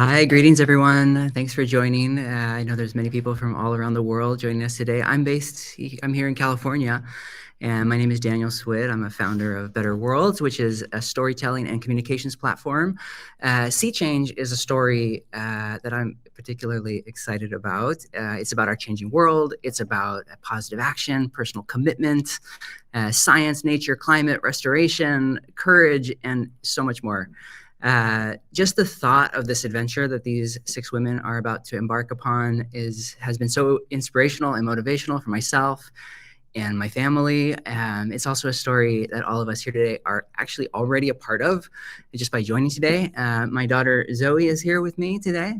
Hi, greetings everyone. Thanks for joining. I know there's many people from all around the world joining us today. I'm here in California, and my name is Daniel Swid. I'm a founder of Better Worlds, which is a storytelling and communications platform. Sea Change is a story that I'm particularly excited about. It's about our changing world. It's about positive action, personal commitment, science, nature, climate, restoration, courage, and so much more. Just the thought of this adventure that these 6 women are about to embark upon has been so inspirational and motivational for myself and my family. It's also a story that all of us here today are actually already a part of just by joining today. My daughter Zoe is here with me today.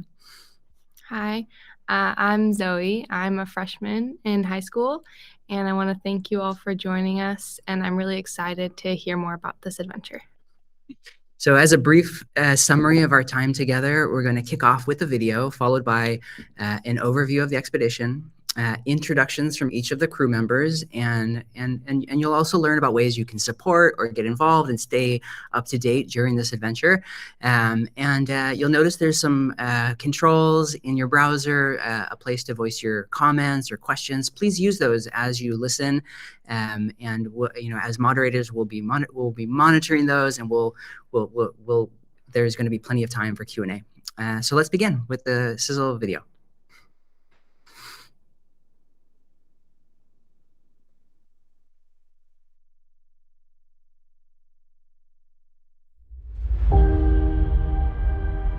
Hi, I'm Zoe. I'm a freshman in high school, and I want to thank you all for joining us, and I'm really excited to hear more about this adventure. So as a brief summary of our time together, we're going to kick off with a video followed by an overview of the expedition, introductions from each of the crew members, and you'll also learn about ways you can support or get involved and stay up to date during this adventure. You'll notice there's some controls in your browser, a place to voice your comments or questions. Please use those as you listen, as moderators, we'll be monitoring those, and there's going to be plenty of time for Q&A. So let's begin with the sizzle video.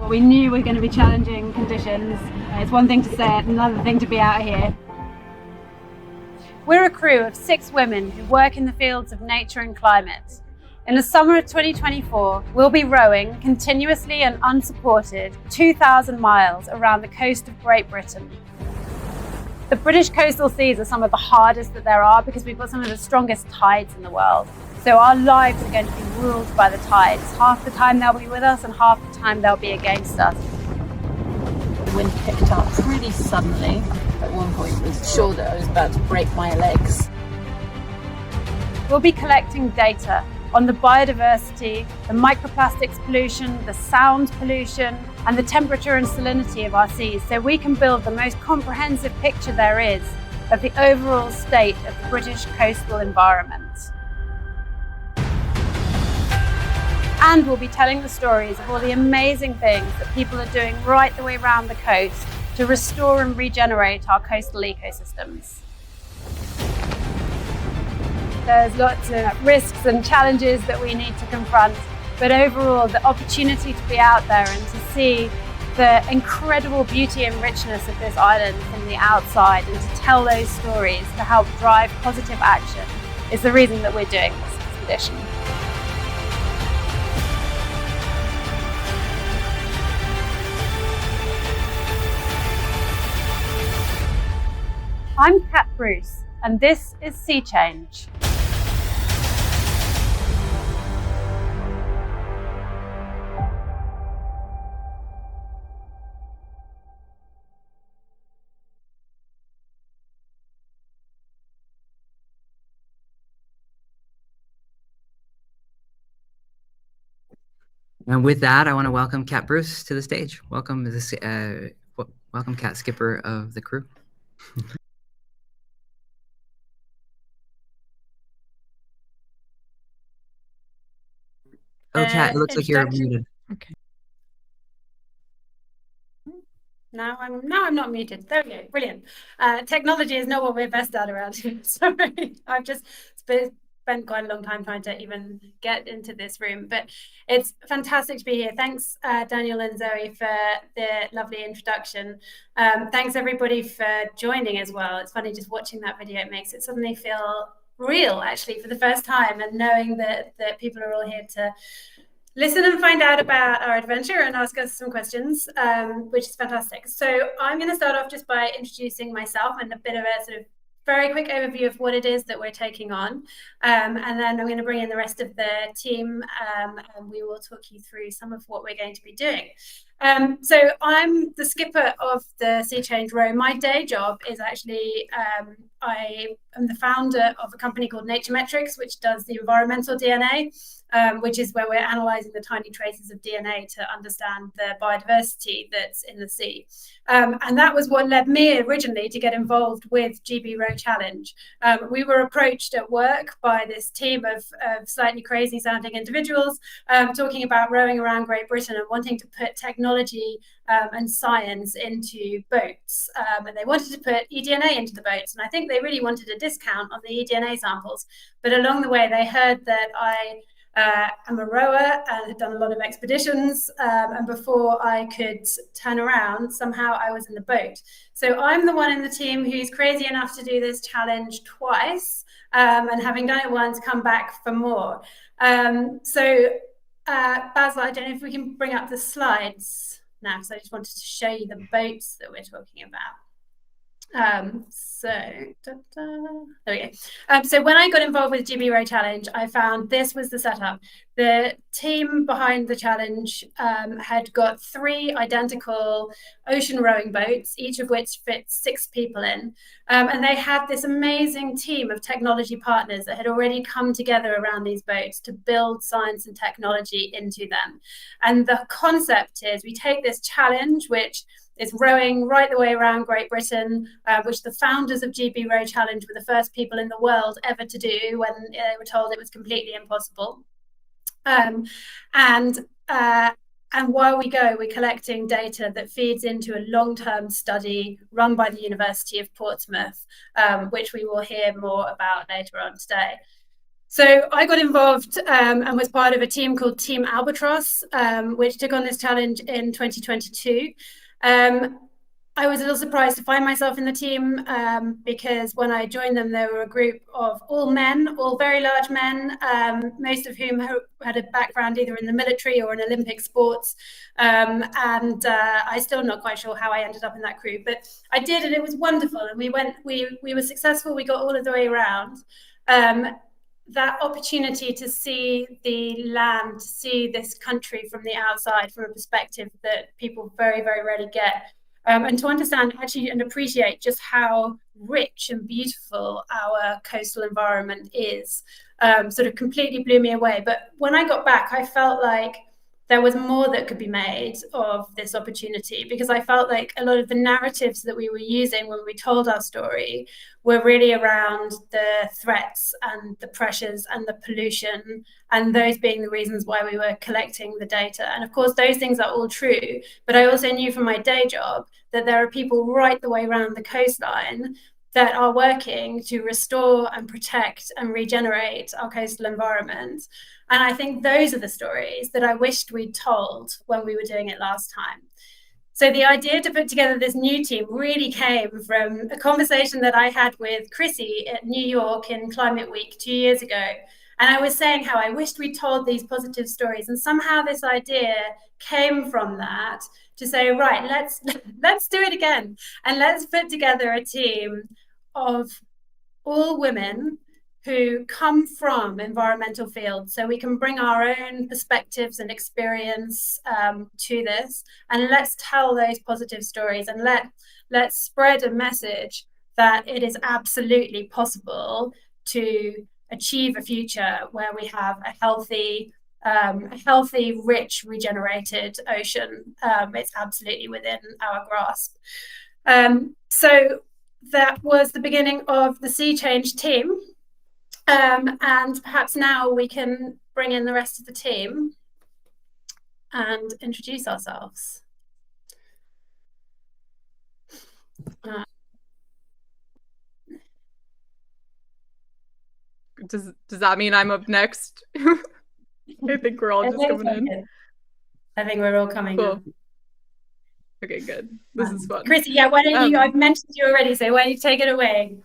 We knew we were going to be challenging conditions. It's one thing to say it, another thing to be out here. We're a crew of 6 women who work in the fields of nature and climate. In the summer of 2024, we'll be rowing continuously and unsupported 2,000 miles around the coast of Great Britain. The British coastal seas are some of the hardest that there are because we've got some of the strongest tides in the world. So our lives are going to be ruled by the tides. Half the time they'll be with us and half the time they'll be against us. The wind picked up pretty suddenly. At one point I was sure that I was about to break my legs. We'll be collecting data on the biodiversity, the microplastics pollution, the sound pollution, and the temperature and salinity of our seas, so we can build the most comprehensive picture there is of the overall state of the British coastal environment. And we'll be telling the stories of all the amazing things that people are doing right the way around the coast to restore and regenerate our coastal ecosystems. There's lots of risks and challenges that we need to confront, but overall the opportunity to be out there and to see the incredible beauty and richness of this island from the outside and to tell those stories to help drive positive action is the reason that we're doing this expedition. I'm Kat Bruce, and this is Sea Change. And with that, I want to welcome Kat Bruce to the stage. Welcome, welcome, Kat, skipper of the crew. Oh, Kat, it looks like you're muted. Okay. Now I'm not muted. There we go. Brilliant. Technology is not what we're best at around here. Sorry, I've just spent quite a long time trying to even get into this room, but it's fantastic to be here. Thanks, Daniel and Zoe, for the lovely introduction. Thanks everybody for joining as well. It's funny just watching that video. It makes it suddenly feel real, actually, for the first time, and knowing that people are all here to listen and find out about our adventure and ask us some questions, which is fantastic. So I'm going to start off just by introducing myself and a bit of a sort of very quick overview of what it is that we're taking on. And then I'm going to bring in the rest of the team and we will talk you through some of what we're going to be doing. So I'm the skipper of the Sea Change row. My day job is actually I am the founder of a company called Naturemetrics, which does the environmental DNA, which is where we're analysing the tiny traces of DNA to understand the biodiversity that's in the sea. And that was what led me originally to get involved with GB Row Challenge. We were approached at work by this team of slightly crazy sounding individuals talking about rowing around Great Britain and wanting to put technology and science into boats. And they wanted to put eDNA into the boats. And I think they really wanted a discount on the eDNA samples. But along the way, they heard that I am a rower and had done a lot of expeditions. And before I could turn around, somehow I was in the boat. So I'm the one in the team who's crazy enough to do this challenge twice. And having done it once, come back for more. Basil, I don't know if we can bring up the slides now, because I just wanted to show you the boats that we're talking about. There we go. So when I got involved with GB Row Challenge, I found this was the setup. The team behind the challenge had got 3 identical ocean rowing boats, each of which fits 6 people in. And they had this amazing team of technology partners that had already come together around these boats to build science and technology into them. And the concept is we take this challenge, which is rowing right the way around Great Britain, which the founders of GB Row Challenge were the first people in the world ever to do when they were told it was completely impossible. And while we go, we're collecting data that feeds into a long-term study run by the University of Portsmouth, which we will hear more about later on today. So I got involved and was part of a team called Team Albatross, which took on this challenge in 2022. I was a little surprised to find myself in the team because when I joined them, there were a group of all men, all very large men, most of whom had a background either in the military or in Olympic sports. I'm still not quite sure how I ended up in that group, but I did, and it was wonderful. And we were successful. We got all of the way around. That opportunity to see the land, to see this country from the outside, from a perspective that people very, very rarely get, and to understand actually and appreciate just how rich and beautiful our coastal environment is, sort of completely blew me away. But when I got back, I felt like there was more that could be made of this opportunity, because I felt like a lot of the narratives that we were using when we told our story were really around the threats and the pressures and the pollution, and those being the reasons why we were collecting the data. And of course, those things are all true, but I also knew from my day job that there are people right the way around the coastline that are working to restore and protect and regenerate our coastal environment. And I think those are the stories that I wished we'd told when we were doing it last time. So the idea to put together this new team really came from a conversation that I had with Chrissy at New York in Climate Week 2 years ago. And I was saying how I wished we'd told these positive stories. And somehow this idea came from that to say, right, let's do it again. And let's put together a team of all women who come from environmental fields, so we can bring our own perspectives and experience to this, and let's tell those positive stories, and let's spread a message that it is absolutely possible to achieve a future where we have a healthy, rich, regenerated ocean. It's absolutely within our grasp. So that was the beginning of the Sea Change team. And perhaps now we can bring in the rest of the team and introduce ourselves. Does that mean I'm up next? I think we're all just coming in. I think we're all coming in. Okay, good. This is fun. Chrissy, yeah, why don't you, I've mentioned you already, so why don't you take it away?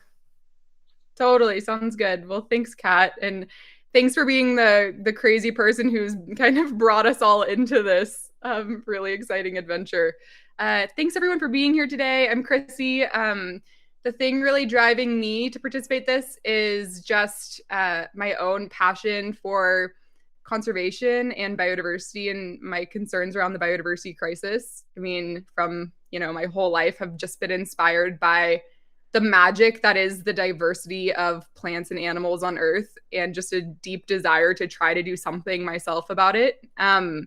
Totally, sounds good. Well, thanks, Kat, and thanks for being the crazy person who's kind of brought us all into this really exciting adventure. Thanks everyone for being here today. I'm Chrissy. The thing really driving me to participate this is just my own passion for conservation and biodiversity and my concerns around the biodiversity crisis. I mean, from, my whole life have just been inspired by the magic that is the diversity of plants and animals on Earth, and just a deep desire to try to do something myself about it. And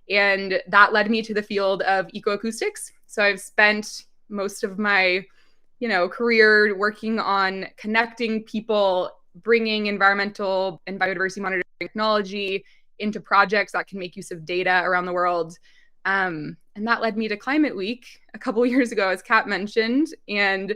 that led me to the field of ecoacoustics. So I've spent most of my, career working on connecting people, bringing environmental and biodiversity monitoring technology into projects that can make use of data around the world. And that led me to Climate Week a couple of years ago, as Kat mentioned, and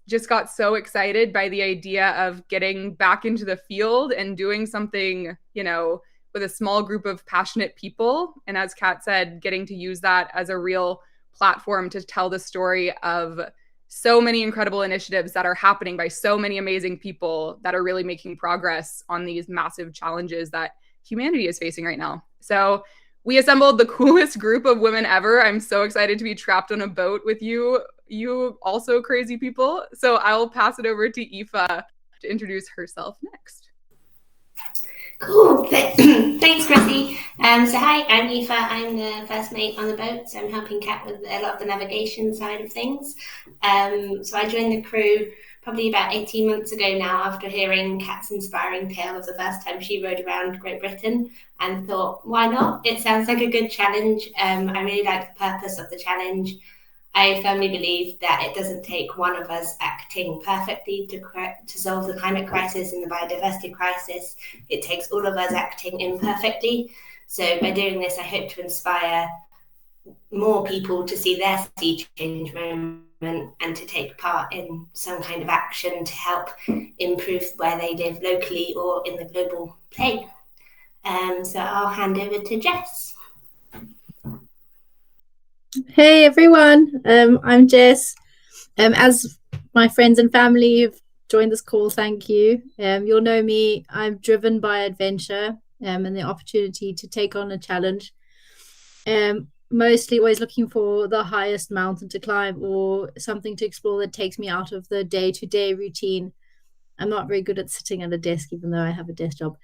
just got so excited by the idea of getting back into the field and doing something, with a small group of passionate people. And as Kat said, getting to use that as a real platform to tell the story of so many incredible initiatives that are happening by so many amazing people that are really making progress on these massive challenges that humanity is facing right now. So we assembled the coolest group of women ever. I'm so excited to be trapped on a boat with you also crazy people. So I'll pass it over to Aoife to introduce herself next. Cool. Thanks, Chrissy. So hi, I'm Aoife. I'm the first mate on the boat, so I'm helping Kat with a lot of the navigation side of things. So I joined the crew probably about 18 months ago now, after hearing Kat's inspiring tale of the first time she rode around Great Britain, and thought, why not? It sounds like a good challenge. I really like the purpose of the challenge. I firmly believe that it doesn't take one of us acting perfectly to solve the climate crisis and the biodiversity crisis. It takes all of us acting imperfectly. So by doing this, I hope to inspire more people to see their sea change moment and to take part in some kind of action to help improve where they live locally or in the global plane. So I'll hand over to Jess. Hey everyone, I'm Jess. As my friends and family have joined this call, thank you. You'll know me, I'm driven by adventure and the opportunity to take on a challenge. Mostly always looking for the highest mountain to climb or something to explore that takes me out of the day-to-day routine. I'm not very good at sitting at a desk, even though I have a desk job.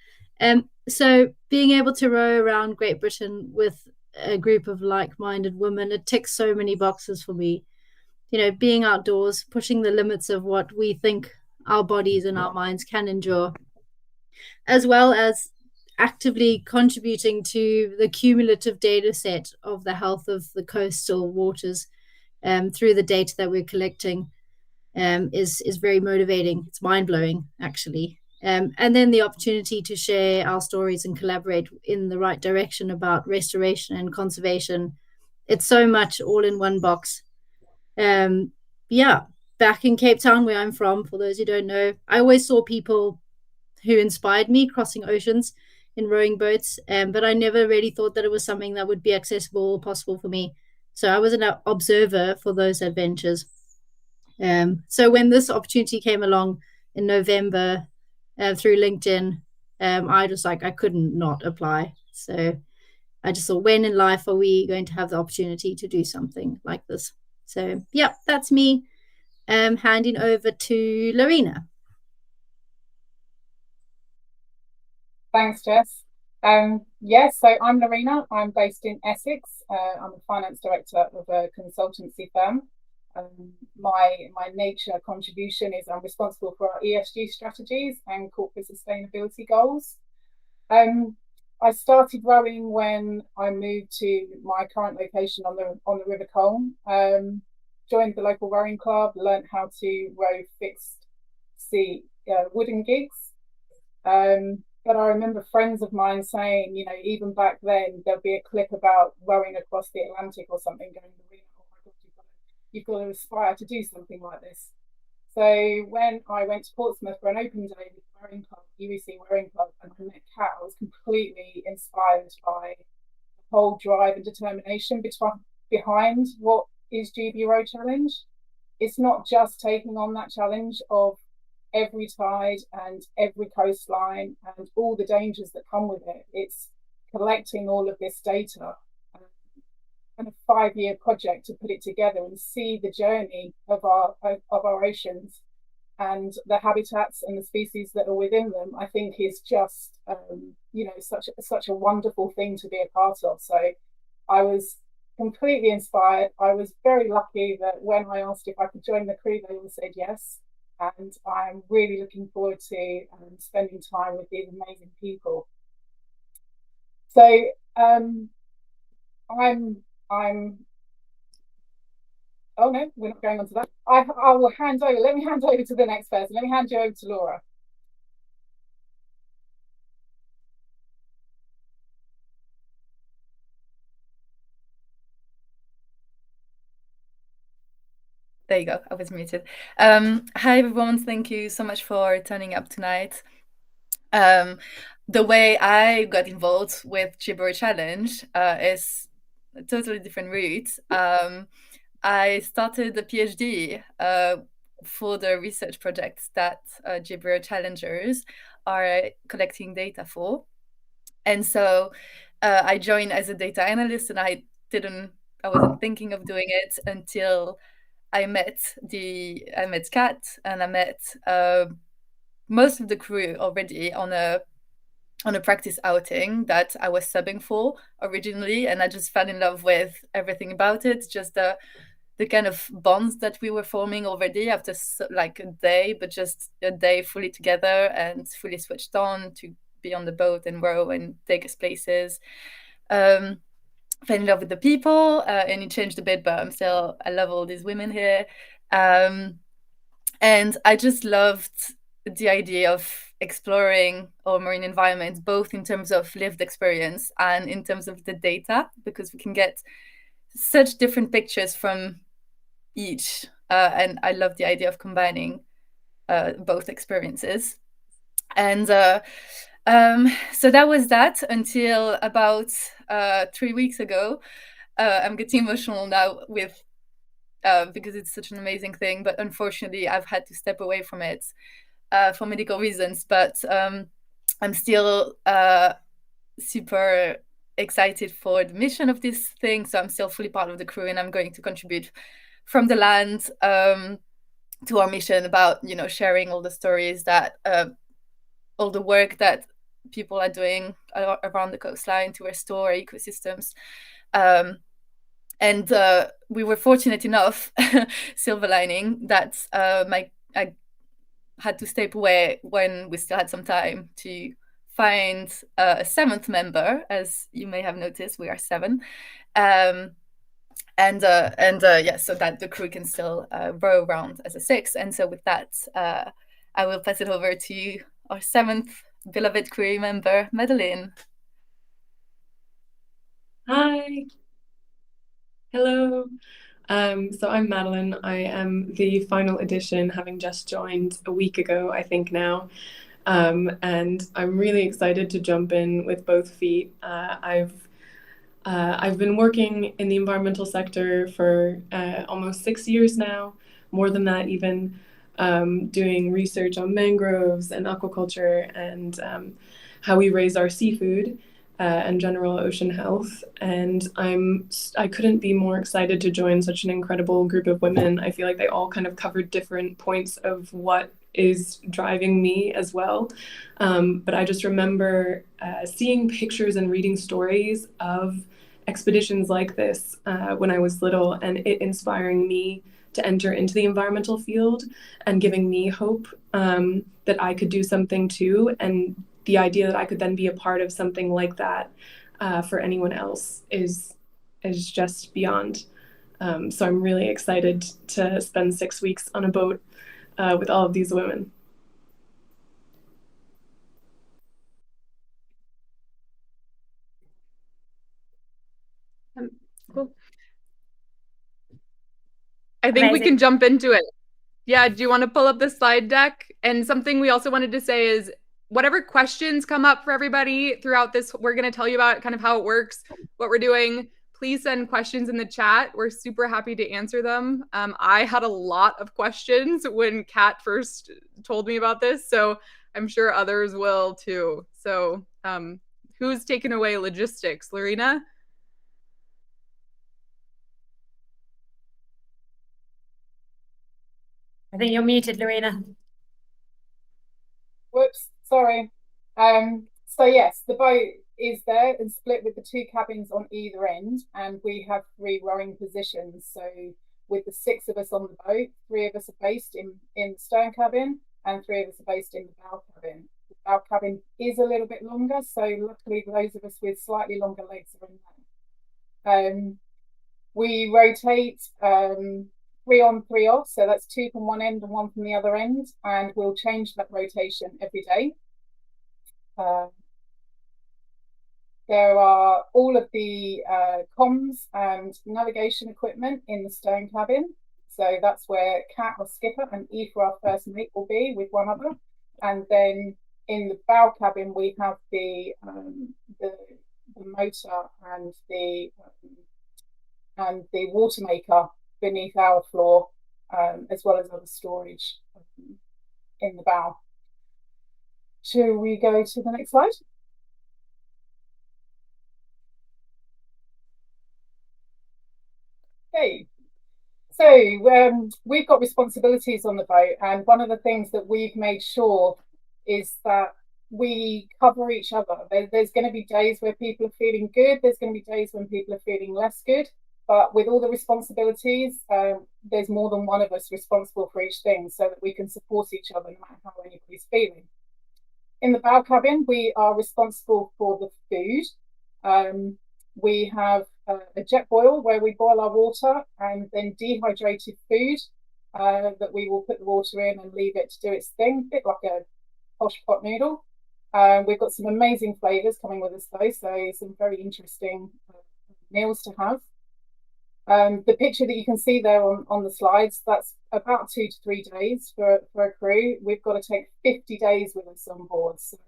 So being able to row around Great Britain with a group of like-minded women, it ticks so many boxes for me. Being outdoors, pushing the limits of what we think our bodies and our minds can endure, as well as actively contributing to the cumulative data set of the health of the coastal waters through the data that we're collecting is very motivating. It's mind-blowing, actually. And then the opportunity to share our stories and collaborate in the right direction about restoration and conservation. It's so much all in one box. Back in Cape Town, where I'm from, for those who don't know, I always saw people who inspired me crossing oceans in rowing boats, but I never really thought that it was something that would be accessible or possible for me. So I was an observer for those adventures. So when this opportunity came along in November through LinkedIn, I just I couldn't not apply. So I just thought, when in life are we going to have the opportunity to do something like this? So yeah, that's me. Handing over to Lorena. Thanks, Jess. So I'm Lorena. I'm based in Essex. I'm a finance director of a consultancy firm. My nature contribution is I'm responsible for our ESG strategies and corporate sustainability goals. I started rowing when I moved to my current location on the River Colne. Joined the local rowing club, learned how to row fixed sea wooden gigs. But I remember friends of mine saying, even back then, there'll be a clip about rowing across the Atlantic or something, going, oh my God, you've got to aspire to do something like this. So when I went to Portsmouth for an open day with the rowing club, UEC Rowing Club, and I met Kat, I was completely inspired by the whole drive and determination behind what is GB Row Challenge. It's not just taking on that challenge of every tide and every coastline and all the dangers that come with it. It's collecting all of this data and a 5-year project to put it together and see the journey of our oceans and the habitats and the species that are within them, I think is just such a wonderful thing to be a part of. So I was completely inspired. I was very lucky that when I asked if I could join the crew, they all said yes. And I'm really looking forward to spending time with these amazing people. So I'm oh no, we're not going on to that. I will hand over. Let me hand over to the next person. Let me hand you over to Laura. There you go. I was muted. Hi everyone. Thank you so much for turning up tonight. The way I got involved with Gibberish Challenge is a totally different route. I started a PhD for the research projects that Gibberish Challengers are collecting data for. And so I joined as a data analyst, and I wasn't thinking of doing it until I met Kat, and I met most of the crew already on a practice outing that I was subbing for originally, and I just fell in love with everything about it. Just the kind of bonds that we were forming already after like a day, but just a day fully together and fully switched on to be on the boat and row and take us places. Fell in love with the people, and it changed a bit, but I love all these women here. And I just loved the idea of exploring our marine environments, both in terms of lived experience and in terms of the data, because we can get such different pictures from each. And I love the idea of combining both experiences. And so that was that until about 3 weeks ago. I'm getting emotional now with because it's such an amazing thing, but unfortunately I've had to step away from it for medical reasons. But I'm still super excited for the mission of this thing, so I'm still fully part of the crew, and I'm going to contribute from the land to our mission about sharing all the stories that all the work that people are doing around the coastline to restore ecosystems. And we were fortunate enough, silver lining, that I had to step away when we still had some time to find a seventh member. As you may have noticed, we are 7. Yeah, so that the crew can still row around as a 6. And so with that, I will pass it over to our 7th beloved crew member, Madeline. Hi. Hello. So I'm Madeline. I am the final edition, having just joined a week ago, I think now. And I'm really excited to jump in with both feet. I've been working in the environmental sector for almost 6 years now, more than that even, doing research on mangroves and aquaculture and how we raise our seafood and general ocean health. And I couldn't be more excited to join such an incredible group of women. I feel like they all kind of covered different points of what is driving me as well. But I just remember seeing pictures and reading stories of expeditions like this when I was little, and it inspiring me to enter into the environmental field and giving me hope that I could do something too. And the idea that I could then be a part of something like that for anyone else is just beyond. So I'm really excited to spend 6 weeks on a boat with all of these women. Cool. I think Amazing. we can jump into it. Yeah, do you want to pull up the slide deck? And something we also wanted to say is whatever questions come up for everybody throughout this, we're going to tell you about kind of how it works, what we're doing. Please send questions in the chat. We're super happy to answer them. I had a lot of questions when Kat first told me about this, so I'm sure others will too. So who's taking away logistics? Lorena? I think you're muted, Lorena. Sorry. So yes, the boat is there and split with the two cabins on either end, and we have 3 rowing positions. So with the 6 of us on the boat, 3 of us are based in the stern cabin, and 3 of us are based in the bow cabin. The bow cabin is a little bit longer, so luckily those of us with slightly longer legs are in there. We rotate 3 on, 3 off, so that's 2 from one end and 1 from the other end, and we'll change that rotation every day. There are all of the comms and navigation equipment in the stern cabin. So that's where Kat, our skipper, and Aoife, our first mate, will be with one other. And then in the bow cabin, we have the motor and the water maker beneath our floor, as well as other storage in the bow. Shall we go to the next slide? Okay, so we've got responsibilities on the boat, and one of the things that we've made sure is that we cover each other. There's going to be days where people are feeling good, there's going to be days when people are feeling less good, but with all the responsibilities, there's more than one of us responsible for each thing so that we can support each other no matter how anybody's feeling. In the bow cabin, we are responsible for the food. We have a jet boil where we boil our water, and then dehydrated food that we will put the water in and leave it to do its thing, a bit like a posh pot noodle. We've got some amazing flavours coming with us though, so some very interesting meals to have. The picture that you can see there on the slides, that's about 2 to 3 days for a crew. We've got to take 50 days with us on board, so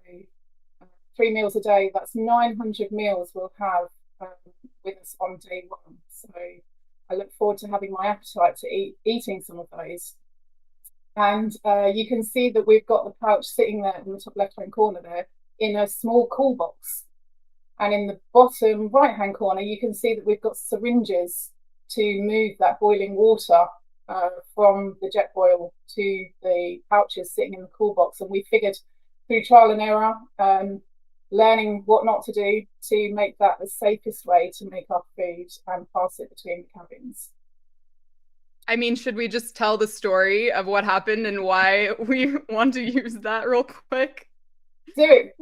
3 meals a day, that's 900 meals we'll have with us on day 1. So I look forward to having my appetite to eating some of those. And you can see that we've got the pouch sitting there in the top left-hand corner there in a small cool box. And in the bottom right-hand corner, you can see that we've got syringes to move that boiling water from the jet boil to the pouches sitting in the cool box. And we figured through trial and error, learning what not to do to make that the safest way to make our food and pass it between the cabins. I mean, should we just tell the story of what happened and why we want to use that real quick? Do it.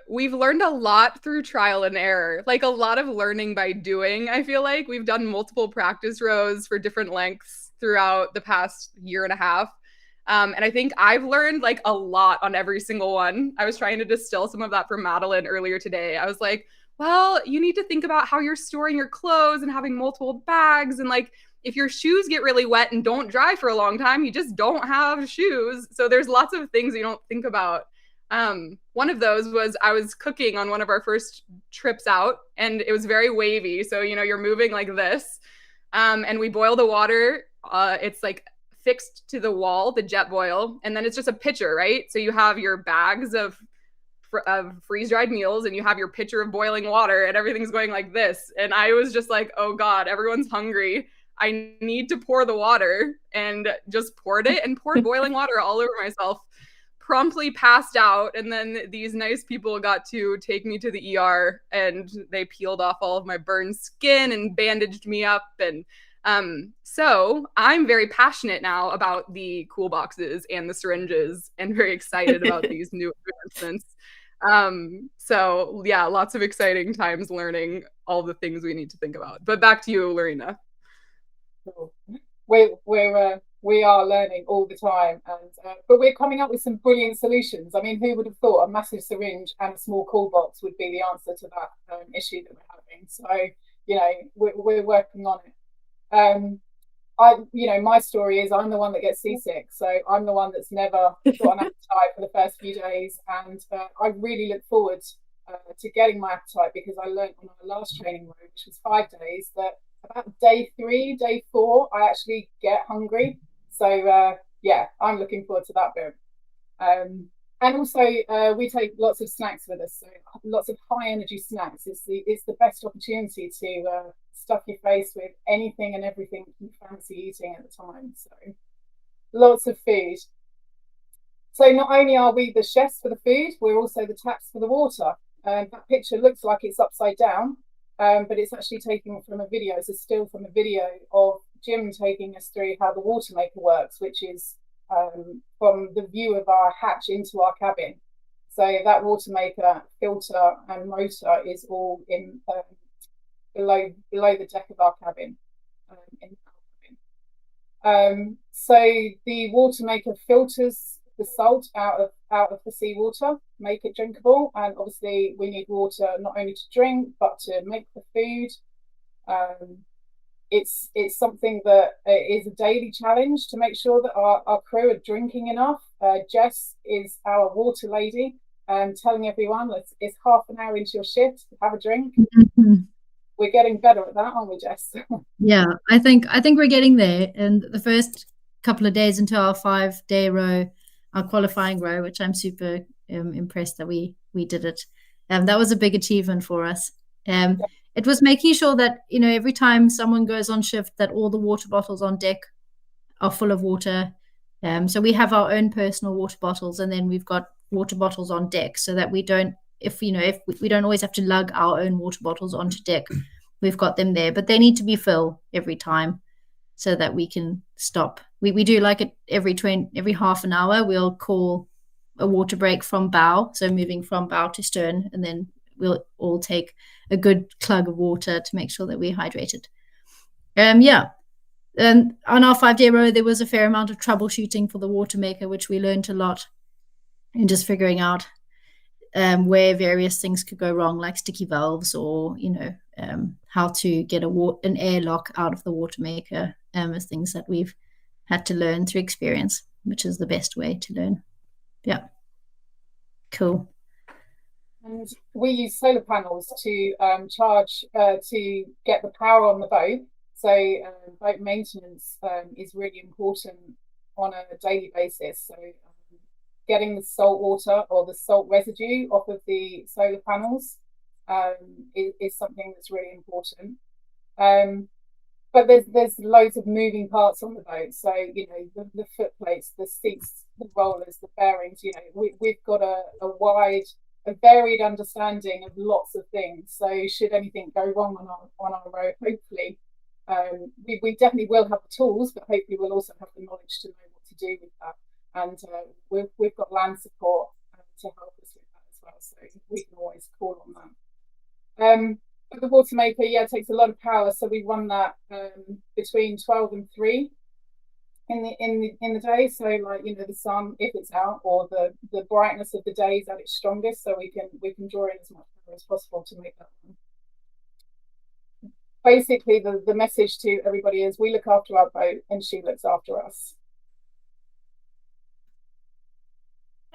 We've learned a lot through trial and error, like a lot of learning by doing. I feel like we've done multiple practice rows for different lengths throughout the past year and a half. And I think I've learned like a lot on every single one. I was trying to distill some of that from Madeline earlier today. I was like, well, you need to think about how you're storing your clothes and having multiple bags. And like, if your shoes get really wet and don't dry for a long time, you just don't have shoes. So there's lots of things you don't think about. One of those was I was cooking on one of our first trips out, and it was very wavy. So, you know, you're moving like this. And we boil the water. It's like fixed to the wall, the jet boil, and then it's just a pitcher, right? So you have your bags of freeze-dried meals, and you have your pitcher of boiling water, and everything's going like this. And I was just like, oh God, everyone's hungry. I need to pour the water, and just poured it and poured boiling water all over myself. Promptly passed out, and then these nice people got to take me to the ER, and they peeled off all of my burned skin and bandaged me up. And so I'm very passionate now about the cool boxes and the syringes, and very excited about these new advancements. So yeah, lots of exciting times learning all the things we need to think about. But back to you, Lorena. We are learning all the time, and but we're coming up with some brilliant solutions. I mean, who would have thought a massive syringe and a small cool box would be the answer to that issue that we're having? So, you know, we're working on it. My story is I'm the one that gets seasick, so I'm the one that's never got an appetite for the first few days, and I really look forward to getting my appetite, because I learned on our last training row, which was 5 days, that about day 3, day 4, I actually get hungry. So yeah, I'm looking forward to that bit. And also we take lots of snacks with us, so lots of high energy snacks. It's the best opportunity to stuff your face with anything and everything you fancy eating at the time. So lots of food. So not only are we the chefs for the food, we're also the taps for the water. That picture looks like it's upside down, but it's actually taken from a video. It's a still from a video of Jim taking us through how the water maker works, which is from the view of our hatch into our cabin. So that water maker, filter and motor is all in below the deck of our cabin. So the water maker filters the salt out of the seawater, make it drinkable, and obviously we need water not only to drink but to make the food. It's something that is a daily challenge to make sure that our crew are drinking enough. Jess is our water lady, telling everyone it's half an hour into your shift, have a drink. Mm-hmm. We're getting better at that, aren't we, Jess? Yeah, I think we're getting there. And the first couple of days into our 5-day row, our qualifying row, which I'm super impressed that we did it. That was a big achievement for us. It was making sure that, every time someone goes on shift, that all the water bottles on deck are full of water. So we have our own personal water bottles, and then we've got water bottles on deck, so that we don't, if we don't always have to lug our own water bottles onto deck. We've got them there, but they need to be filled every time so that we can stop. We do like it every half an hour. We'll call a water break from bow, so moving from bow to stern, and then we'll all take a good glug of water to make sure that we're hydrated. And on our 5-day row, there was a fair amount of troubleshooting for the water maker, which we learned a lot in just figuring out where various things could go wrong, like sticky valves, or how to get an airlock out of the water maker, as things that we've had to learn through experience, which is the best way to learn. Yeah, cool. And we use solar panels to charge to get the power on the boat. So boat maintenance is really important on a daily basis. So getting the salt water or the salt residue off of the solar panels is something that's really important. But there's loads of moving parts on the boat. So, the foot plates, the seats, the rollers, the bearings, we've got a varied understanding of lots of things. So should anything go wrong on our road, hopefully, we definitely will have the tools, but hopefully we'll also have the knowledge to know what to do with that. And we've got land support to help us with that as well, so we can always call on that. But the water maker, takes a lot of power, so we run that between 12 and 3 in the day. So the sun, if it's out, or the brightness of the day is at its strongest, so we can draw in as much power as possible to make that one. Basically, the message to everybody is we look after our boat and she looks after us.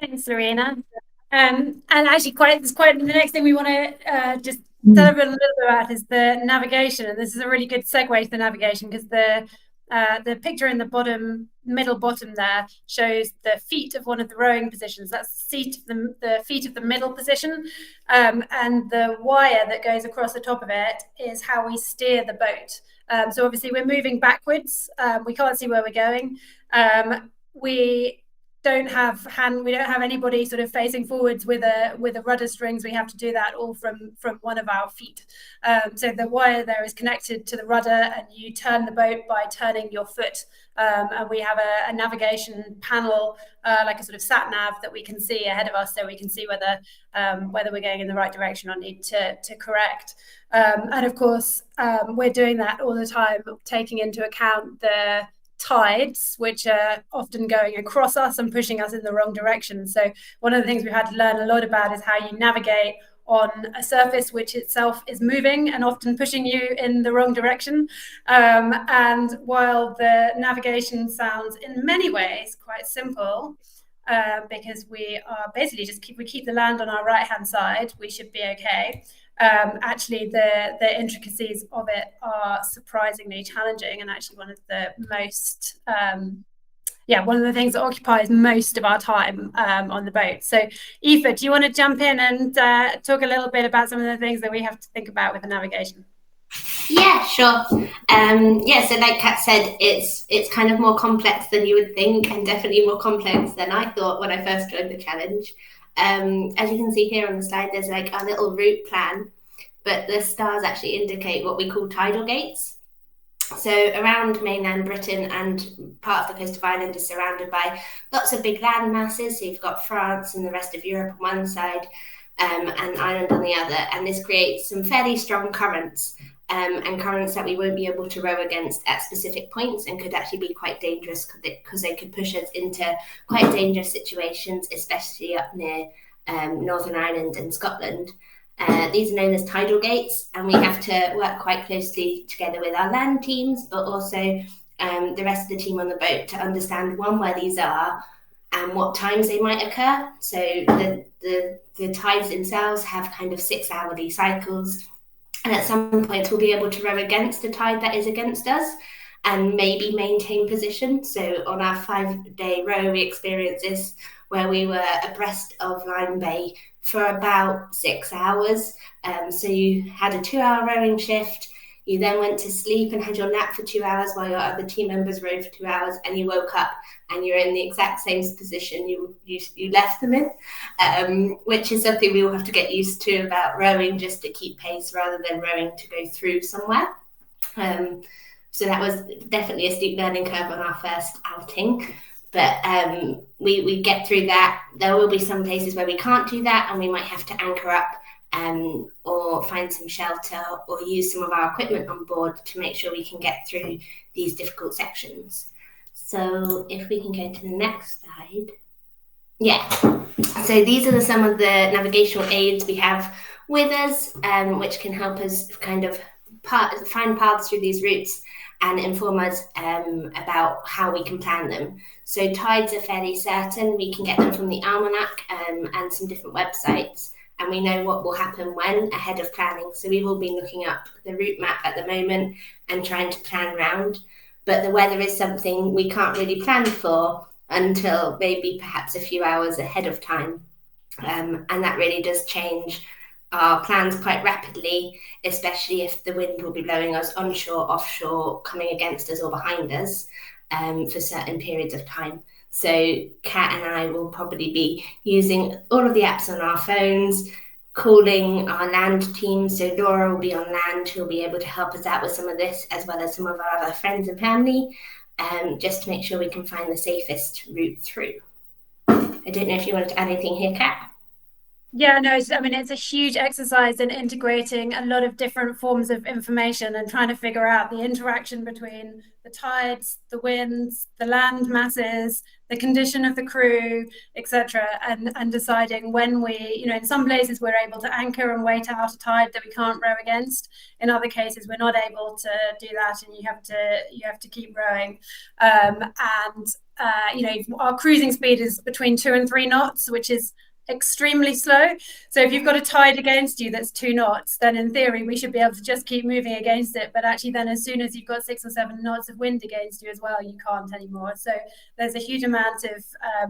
Thanks, Lorena. And actually, the next thing we want to just tell everyone a little bit about is the navigation. And this is a really good segue to the navigation, because the picture in the middle bottom there shows the feet of one of the rowing positions. That's the feet of the middle position, and the wire that goes across the top of it is how we steer the boat. So obviously we're moving backwards. We can't see where we're going. We don't have anybody sort of facing forwards with a rudder strings. We have to do that all from one of our feet. So the wire there is connected to the rudder, and you turn the boat by turning your foot. And we have a navigation panel, like a sort of sat nav, that we can see ahead of us, so we can see whether we're going in the right direction or need to correct. And of course, we're doing that all the time, taking into account the tides, which are often going across us and pushing us in the wrong direction. So one of the things we've had to learn a lot about is how you navigate on a surface which itself is moving and often pushing you in the wrong direction. And while the navigation sounds in many ways quite simple, because we are basically we keep the land on our right hand side, we should be okay. Actually, the intricacies of it are surprisingly challenging, and actually one of the most one of the things that occupies most of our time on the boat. So Aoife, do you want to jump in and talk a little bit about some of the things that we have to think about with the navigation? Yeah, sure. Yeah, so like Kat said, it's kind of more complex than you would think, and definitely more complex than I thought when I first joined the challenge. As you can see here on the slide, there's like a little route plan, but the stars actually indicate what we call tidal gates. So around mainland Britain and part of the coast of Ireland is surrounded by lots of big land masses. So you've got France and the rest of Europe on one side, and Ireland on the other. And this creates some fairly strong currents, and currents that we won't be able to row against at specific points and could actually be quite dangerous because they could push us into quite dangerous situations, especially up near Northern Ireland and Scotland. These are known as tidal gates, and we have to work quite closely together with our land teams, but also the rest of the team on the boat to understand where these are and what times they might occur. So the tides themselves have kind of 6-hourly cycles, and at some points we'll be able to row against a tide that is against us and maybe maintain position. So on our 5-day row, we experienced this where we were abreast of Lyme Bay for about 6 hours. So you had a 2-hour rowing shift. You then went to sleep and had your nap for 2 hours while your other team members rowed for 2 hours, and you woke up and you're in the exact same position you left them in, which is something we all have to get used to about rowing, just to keep pace rather than rowing to go through somewhere. So that was definitely a steep learning curve on our first outing. But we get through that. There will be some places where we can't do that, and we might have to anchor up or find some shelter or use some of our equipment on board to make sure we can get through these difficult sections. So if we can go to the next slide. Yeah, so these are some of the navigational aids we have with us, which can help us kind of find paths through these routes and inform us about how we can plan them. So tides are fairly certain. We can get them from the almanac and some different websites, and we know what will happen when ahead of planning. So we've all been looking up the route map at the moment and trying to plan round, but the weather is something we can't really plan for until maybe perhaps a few hours ahead of time. And that really does change our plans quite rapidly, especially if the wind will be blowing us onshore, offshore, coming against us or behind us for certain periods of time. So Kat and I will probably be using all of the apps on our phones, calling our land team. So Laura will be on land, who'll be able to help us out with some of this, as well as some of our other friends and family, just to make sure we can find the safest route through. I don't know if you wanted to add anything here, Kat. Yeah, no, I mean, it's a huge exercise in integrating a lot of different forms of information and trying to figure out the interaction between the tides, the winds, the land masses, the condition of the crew, etc., and deciding when we, in some places we're able to anchor and wait out a tide that we can't row against. In other cases, we're not able to do that, and you have to keep rowing. Our cruising speed is between 2 and 3 knots, which is extremely slow. So if you've got a tide against you that's 2 knots, then in theory we should be able to just keep moving against it. But actually then as soon as you've got 6 or 7 knots of wind against you as well, you can't anymore. So there's a huge amount of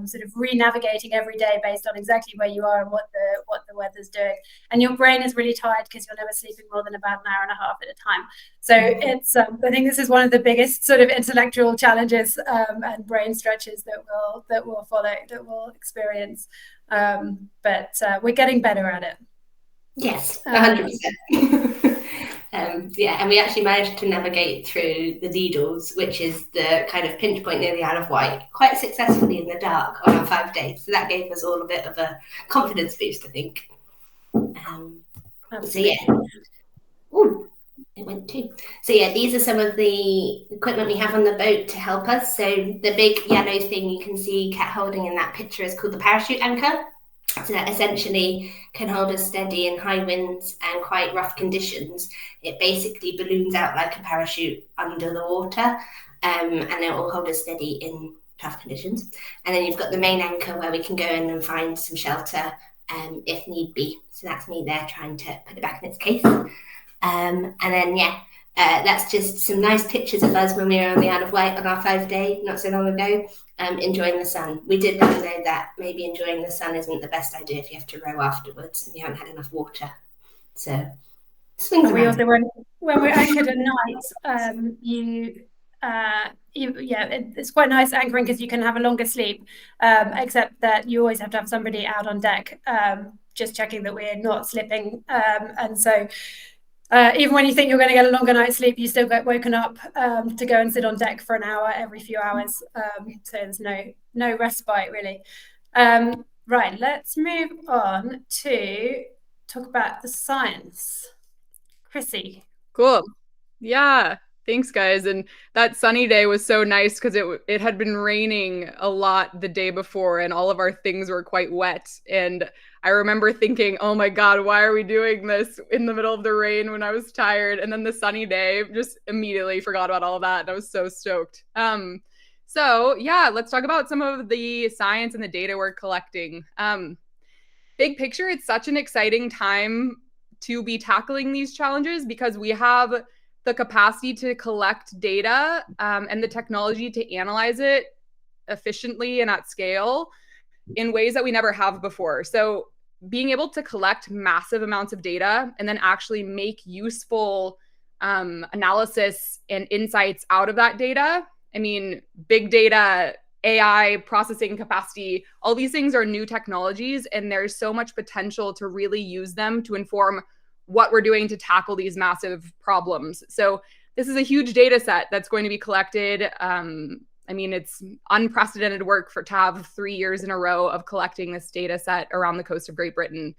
sort of re-navigating every day based on exactly where you are and what the weather's doing. And your brain is really tired because you're never sleeping more than about an hour and a half at a time. So it's I think this is one of the biggest sort of intellectual challenges and brain stretches that we'll experience. But we're getting better at it. Yes, 100%. Yeah, and we actually managed to navigate through the Needles, which is the kind of pinch point near the Isle of Wight, quite successfully in the dark on our 5 days. So that gave us all a bit of a confidence boost, I think. So yeah. Ooh, it went too. So yeah, these are some of the equipment we have on the boat to help us. So the big yellow thing you can see Kat holding in that picture is called the parachute anchor. So that essentially can hold us steady in high winds and quite rough conditions. It basically balloons out like a parachute under the water, and it will hold us steady in tough conditions. And then you've got the main anchor where we can go in and find some shelter if need be. So that's me there trying to put it back in its case. And then, that's just some nice pictures of us when we were on the Isle of Wight on our 5-day, not so long ago, enjoying the sun. We did know that maybe enjoying the sun isn't the best idea if you have to row afterwards and you haven't had enough water. So swings around. when we're anchored at night, it's quite nice anchoring because you can have a longer sleep, except that you always have to have somebody out on deck, just checking that we're not slipping. And so even when you think you're going to get a longer night's sleep, you still get woken up to go and sit on deck for an hour every few hours. So there's no respite really. Right, let's move on to talk about the science. Chrissy. Cool. Yeah. Thanks, guys. And that sunny day was so nice because it had been raining a lot the day before, and all of our things were quite wet. And I remember thinking, "Oh my God, why are we doing this in the middle of the rain when I was tired?" And then the sunny day, just immediately forgot about all of that. I was so stoked. So yeah, let's talk about some of the science and the data we're collecting. Big picture, it's such an exciting time to be tackling these challenges because we have the capacity to collect data and the technology to analyze it efficiently and at scale in ways that we never have before. So being able to collect massive amounts of data and then actually make useful analysis and insights out of that data. I mean, big data, AI, processing capacity, all these things are new technologies, and there's so much potential to really use them to inform what we're doing to tackle these massive problems. So this is a huge data set that's going to be collected. I mean, it's unprecedented work to have 3 years in a row of collecting this data set around the coast of Great Britain.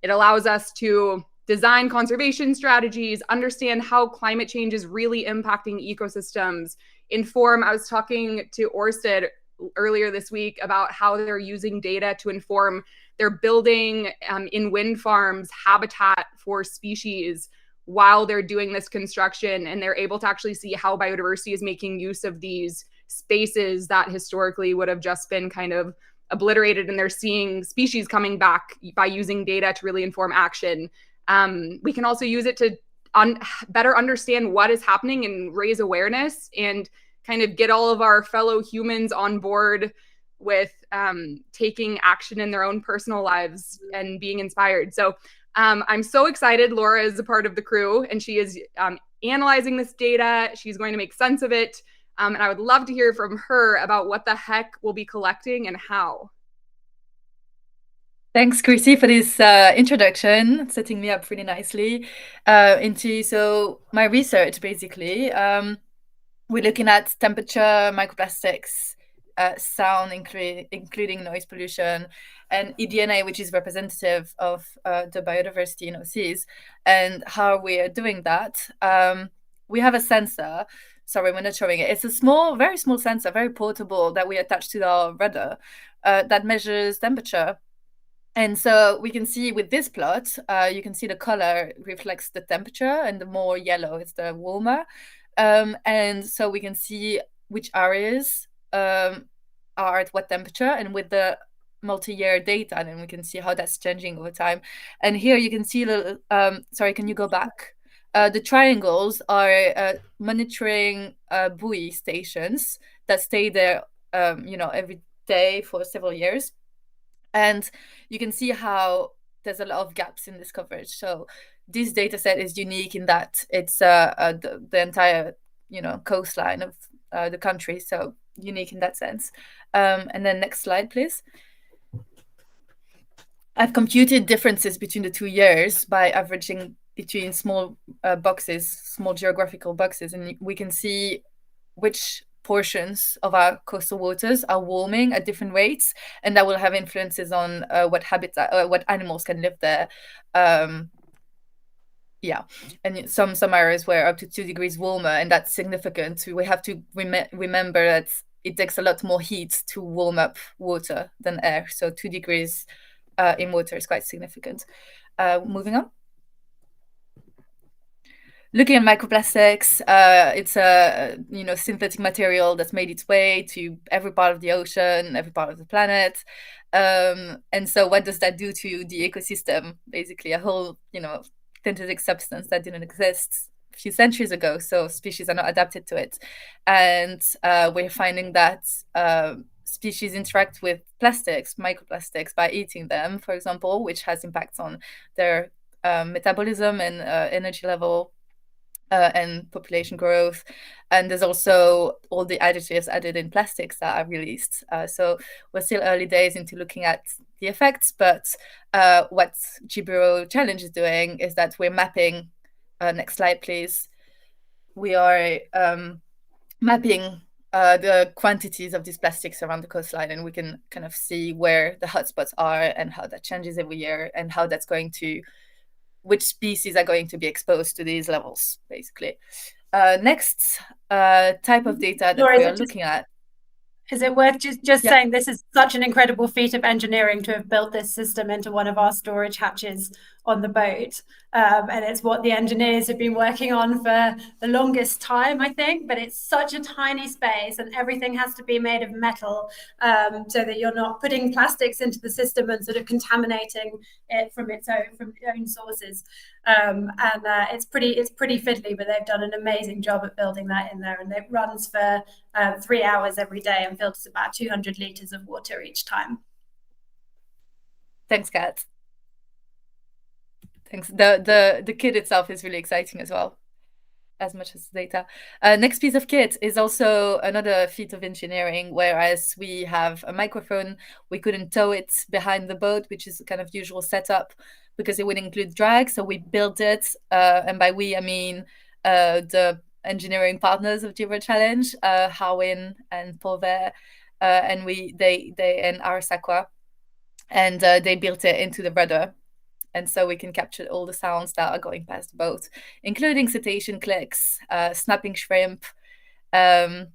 It allows us to design conservation strategies, understand how climate change is really impacting ecosystems, inform. I was talking to Orsted earlier this week about how they're using data to inform their building in wind farms habitat for species while they're doing this construction, and they're able to actually see how biodiversity is making use of these spaces that historically would have just been kind of obliterated, and they're seeing species coming back by using data to really inform action. We can also use it to better understand what is happening and raise awareness and kind of get all of our fellow humans on board with taking action in their own personal lives and being inspired. So I'm so excited. Laura is a part of the crew, and she is analyzing this data. She's going to make sense of it. And I would love to hear from her about what the heck we'll be collecting and how. Thanks, Chrissy, for this introduction, setting me up really nicely into my research, basically. We're looking at temperature, microplastics, sound, including noise pollution, and eDNA, which is representative of the biodiversity in OCs, and how we are doing that. We have a sensor. Sorry, we're not showing it. It's a very small sensor, very portable, that we attach to our rudder that measures temperature. And so we can see with this plot, you can see the color reflects the temperature, and the more yellow is the warmer. And so we can see which areas are at what temperature, and with the multi-year data, then we can see how that's changing over time. And here you can see the, sorry, can you go back? The triangles are monitoring buoy stations that stay there, every day for several years. And you can see how there's a lot of gaps in this coverage. So this data set is unique in that it's the entire coastline of the country, so unique in that sense. And then next slide, please. I've computed differences between the 2 years by averaging between small boxes, small geographical boxes, and we can see which portions of our coastal waters are warming at different rates, and that will have influences on what habitat, what animals can live there. Yeah, and some areas where up to 2 degrees warmer, and that's significant. We have to remember that it takes a lot more heat to warm up water than air. So 2 degrees in water is quite significant. Moving on. Looking at microplastics, it's a synthetic material that's made its way to every part of the ocean, every part of the planet. And so what does that do to the ecosystem? Basically, a whole synthetic substance that didn't exist a few centuries ago, so species are not adapted to it. And we're finding that species interact with plastics, microplastics, by eating them, for example, which has impacts on their metabolism and energy level. and population growth. And there's also all the additives added in plastics that are released. So we're still early days into looking at the effects, but what GBRO Challenge is doing is that we're mapping, next slide please, we are mapping the quantities of these plastics around the coastline, and we can kind of see where the hotspots are and how that changes every year and how that's going to, which species are going to be exposed to these levels, basically. Next type of data that we are looking at. Is it worth just saying this is such an incredible feat of engineering to have built this system into one of our storage hatches on the boat? And it's what the engineers have been working on for the longest time, I think, but it's such a tiny space and everything has to be made of metal, so that you're not putting plastics into the system and sort of contaminating it from its own sources. And it's pretty fiddly, but they've done an amazing job at building that in there, and it runs for 3 hours every day and filters about 200 litres of water each time. Thanks, Kat. Thanks. The kit itself is really exciting as well, as much as the data. Next piece of kit is also another feat of engineering, whereas we have a microphone, we couldn't tow it behind the boat, which is a kind of usual setup because it would include drag. So we built it, and by we, I mean the engineering partners of GBRO Challenge, Harwin and Polver, and they and Arasakwa, and they built it into the rudder. And so we can capture all the sounds that are going past the boat, including cetacean clicks, snapping shrimp, and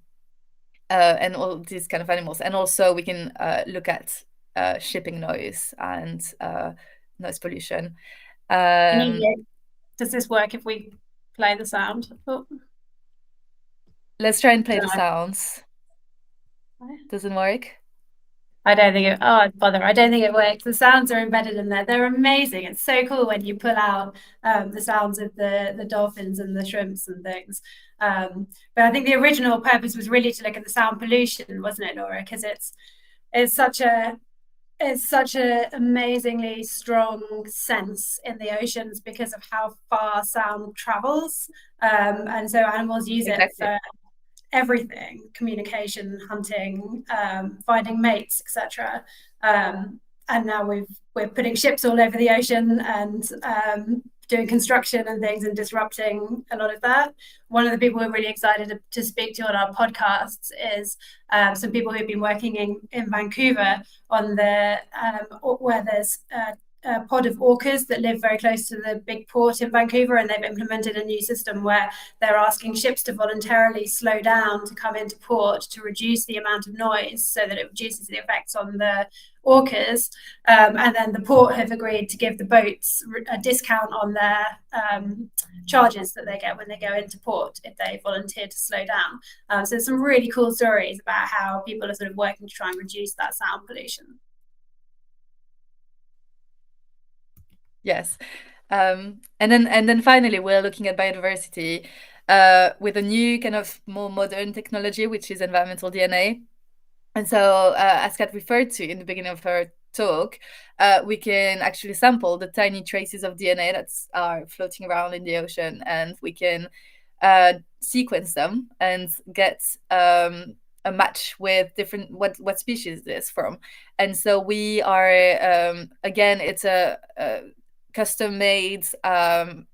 all these kind of animals. And also we can look at shipping noise and noise pollution. Does this work if we play the sound? Oh. Let's try and play the sounds. Doesn't work? I don't think I don't think it works. The sounds are embedded in there. They're amazing. It's so cool when you pull out the sounds of the dolphins and the shrimps and things. But I think the original purpose was really to look at the sound pollution, wasn't it, Laura? Because it's such a amazingly strong sense in the oceans because of how far sound travels. And so animals use it for everything: communication, hunting, finding mates, etc. And now we're putting ships all over the ocean and doing construction and things and disrupting a lot of that. One of the people we're really excited to speak to on our podcasts is some people who've been working in Vancouver on where there's a pod of orcas that live very close to the big port in Vancouver, and they've implemented a new system where they're asking ships to voluntarily slow down to come into port to reduce the amount of noise so that it reduces the effects on the orcas. And then the port have agreed to give the boats a discount on their charges that they get when they go into port if they volunteer to slow down. So some really cool stories about how people are sort of working to try and reduce that sound pollution. Yes. And then finally, we're looking at biodiversity with a new kind of more modern technology, which is environmental DNA. And so, as Kat referred to in the beginning of her talk, we can actually sample the tiny traces of DNA that are floating around in the ocean, and we can sequence them and get a match with different what species it is from. And so we are again, it's a custom-made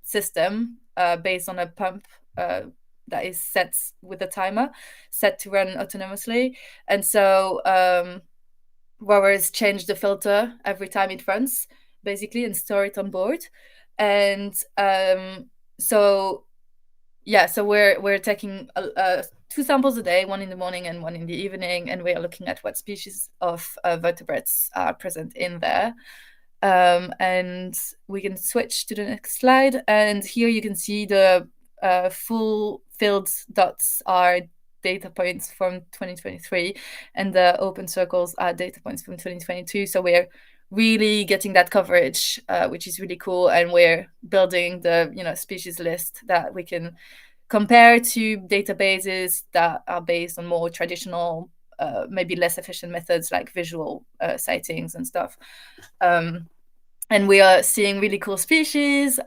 system based on a pump that is set with a timer, set to run autonomously. And so rowers change the filter every time it runs, basically, and store it on board. And so we're taking 2 samples a day, one in the morning and one in the evening, and we are looking at what species of vertebrates are present in there. And we can switch to the next slide, and here you can see the full filled dots are data points from 2023, and the open circles are data points from 2022. So we're really getting that coverage, which is really cool, and we're building the species list that we can compare to databases that are based on more traditional, maybe less efficient methods like visual sightings and stuff. And we are seeing really cool species.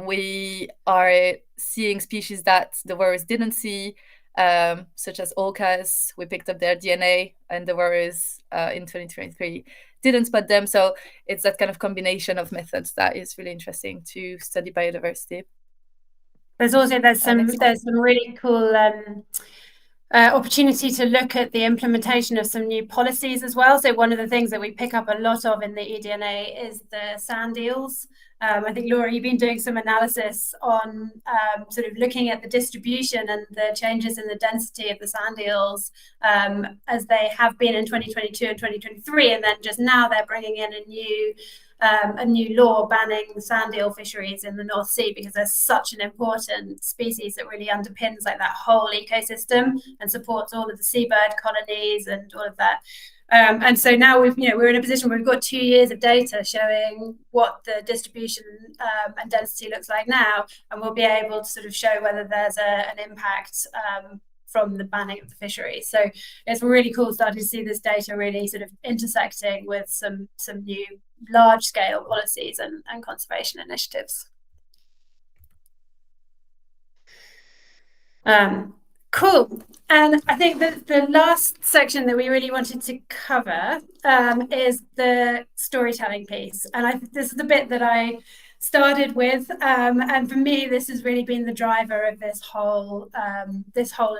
we are seeing species that the walrus didn't see, such as orcas. We picked up their DNA, and the walrus in 2023 didn't spot them. So it's that kind of combination of methods that is really interesting to study biodiversity. There's some really cool opportunity to look at the implementation of some new policies as well. So one of the things that we pick up a lot of in the eDNA is the sand eels. I think, Laura, you've been doing some analysis on sort of looking at the distribution and the changes in the density of the sand eels as they have been in 2022 and 2023, and then just now they're bringing in a new law banning sand eel fisheries in the North Sea, because there's such an important species that really underpins like that whole ecosystem and supports all of the seabird colonies and all of that. And so now we're in a position where we've got 2 years of data showing what the distribution and density looks like now, and we'll be able to sort of show whether there's an impact from the banning of the fishery. So it's really cool starting to see this data really sort of intersecting with some new large scale policies and conservation initiatives. Cool. And I think that the last section that we really wanted to cover is the storytelling piece. And this is the bit that I started with, and for me, this has really been the driver of this whole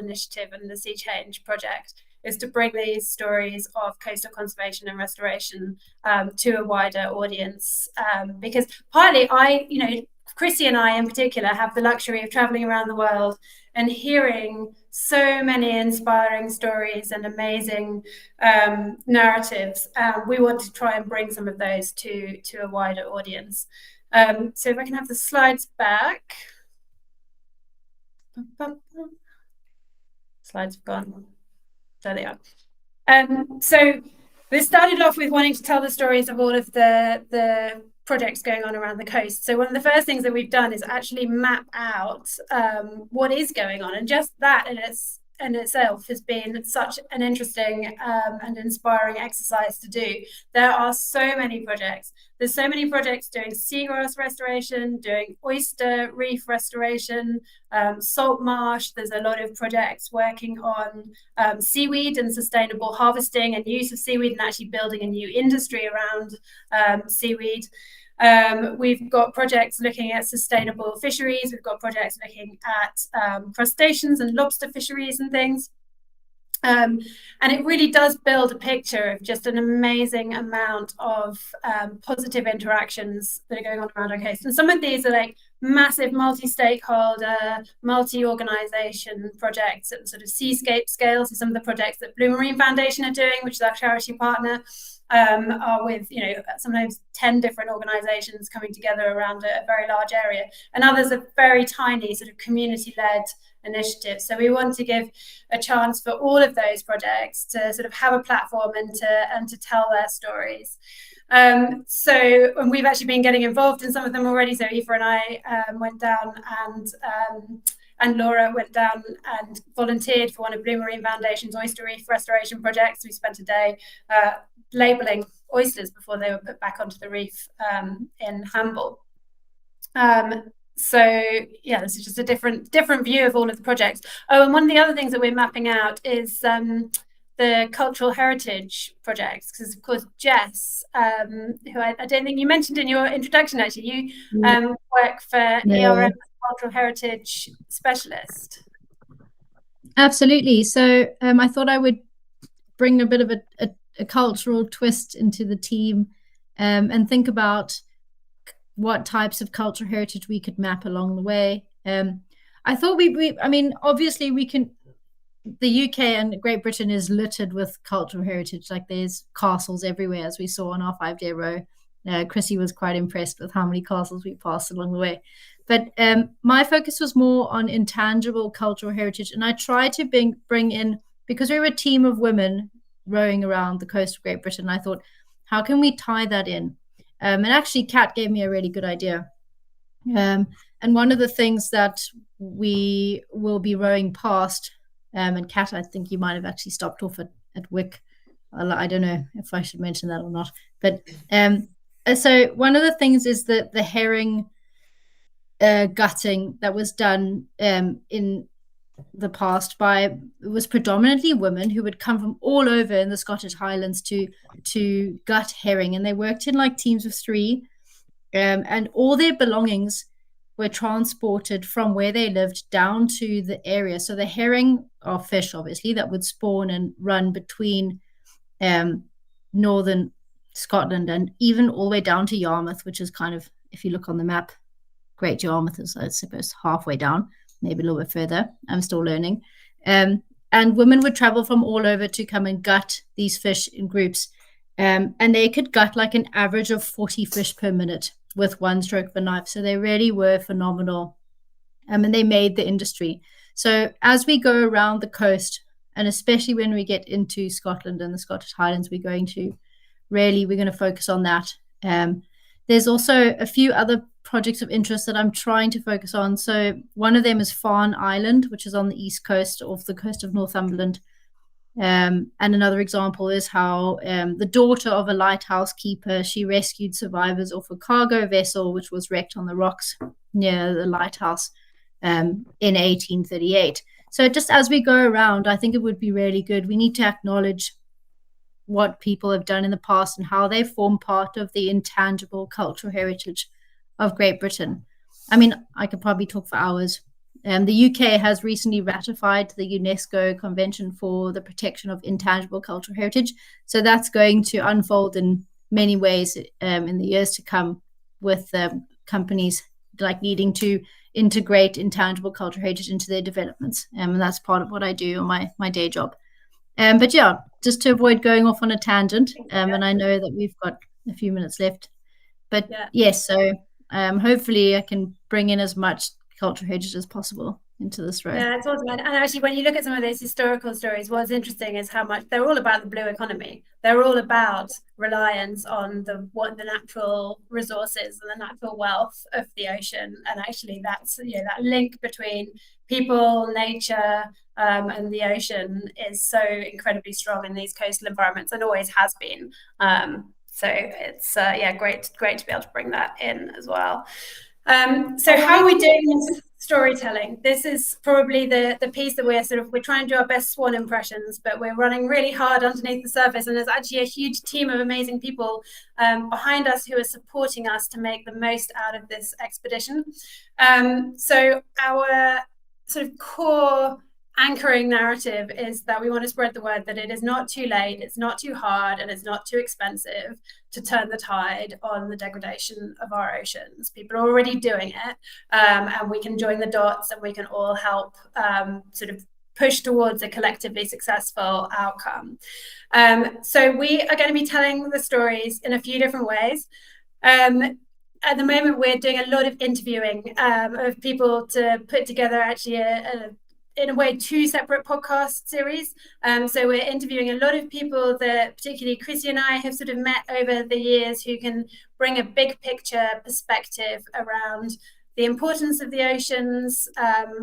initiative and the Sea Change project, is to bring these stories of coastal conservation and restoration to a wider audience. Because partly Chrissy and I in particular have the luxury of traveling around the world and hearing so many inspiring stories and amazing narratives. We want to try and bring some of those to a wider audience. So if I can have the slides back. Slides have gone. There they are. So this started off with wanting to tell the stories of all of the projects going on around the coast. So one of the first things that we've done is actually map out what is going on, and just that in itself has been such an interesting and inspiring exercise to do. There are so many projects. There's so many projects doing seagrass restoration, doing oyster reef restoration, salt marsh. There's a lot of projects working on seaweed and sustainable harvesting and use of seaweed, and actually building a new industry around seaweed. We've got projects looking at sustainable fisheries. We've got projects looking at crustaceans and lobster fisheries and things. And it really does build a picture of just an amazing amount of positive interactions that are going on around our coast. And some of these are like massive multi-stakeholder, multi-organisation projects at the sort of seascape scale. So some of the projects that Blue Marine Foundation are doing, which is our charity partner, are with sometimes 10 different organisations coming together around a very large area, and others are very tiny sort of community-led initiatives. So we want to give a chance for all of those projects to sort of have a platform and to tell their stories. And we've actually been getting involved in some of them already. So Aoife and I went down and Laura went down and volunteered for one of Blue Marine Foundation's oyster reef restoration projects. We spent a day labelling oysters before they were put back onto the reef in Hamble. So yeah, this is just a different view of all of the projects. Oh, and one of the other things that we're mapping out is the cultural heritage projects, because of course Jess, who I don't think you mentioned in your introduction, actually, you work for ERM cultural heritage specialist. Absolutely. So I thought I would bring a bit of a cultural twist into the team and think about what types of cultural heritage we could map along the way. I thought I mean, obviously we can, the UK and Great Britain is littered with cultural heritage. Like there's castles everywhere, as we saw on our 5-day row. Chrissy was quite impressed with how many castles we passed along the way. But my focus was more on intangible cultural heritage. And I tried to bring in, because we were a team of women rowing around the coast of Great Britain, I thought, how can we tie that in? And actually, Kat gave me a really good idea. And one of the things that we will be rowing past, and Kat, I think you might have actually stopped off at Wick. I don't know if I should mention that or not. But so one of the things is that the herring gutting that was done in the past it was predominantly women who would come from all over in the Scottish Highlands to gut herring, and they worked in like teams of 3, and all their belongings were transported from where they lived down to the area. So the herring are fish, obviously, that would spawn and run between northern Scotland and even all the way down to Yarmouth, which is kind of, if you look on the map, Great Yarmouth is, I suppose, halfway down, maybe a little bit further. I'm still learning. And women would travel from all over to come and gut these fish in groups. And they could gut like an average of 40 fish per minute with one stroke of a knife. So they really were phenomenal. And they made the industry. So as we go around the coast, and especially when we get into Scotland and the Scottish Highlands, we're going to focus on that. There's also a few other projects of interest that I'm trying to focus on. So one of them is Farne Island, which is on the east coast, off the coast of Northumberland. And another example is how the daughter of a lighthouse keeper, she rescued survivors off a cargo vessel which was wrecked on the rocks near the lighthouse in 1838. So just as we go around, I think it would be really good. We need to acknowledge what people have done in the past and how they form part of the intangible cultural heritage of Great Britain. I mean, I could probably talk for hours. The UK has recently ratified the UNESCO Convention for the Protection of Intangible Cultural Heritage. So that's going to unfold in many ways in the years to come, with companies like needing to integrate intangible cultural heritage into their developments. And that's part of what I do on my day job. But yeah, just to avoid going off on a tangent, and I know that we've got a few minutes left. But yes, so hopefully I can bring in as much cultural heritage as possible into this row. Yeah, it's awesome. And actually, when you look at some of those historical stories, what's interesting is how much they're all about the blue economy. They're all about reliance on the natural resources and the natural wealth of the ocean. And actually, that's that link between people, nature, and the ocean is so incredibly strong in these coastal environments, and always has been. So it's great to be able to bring that in as well. So how are we doing this storytelling? This is probably the piece that we're trying to do our best swan impressions, but we're running really hard underneath the surface, and there's actually a huge team of amazing people behind us who are supporting us to make the most out of this expedition. So our sort of core anchoring narrative is that we want to spread the word that it is not too late, it's not too hard, and it's not too expensive to turn the tide on the degradation of our oceans. People are already doing it, and we can join the dots, and we can all help sort of push towards a collectively successful outcome. So we are going to be telling the stories in a few different ways. At the moment, we're doing a lot of interviewing of people to put together actually in a way, 2 separate podcast series. So we're interviewing a lot of people that particularly Chrissy and I have sort of met over the years, who can bring a big picture perspective around the importance of the oceans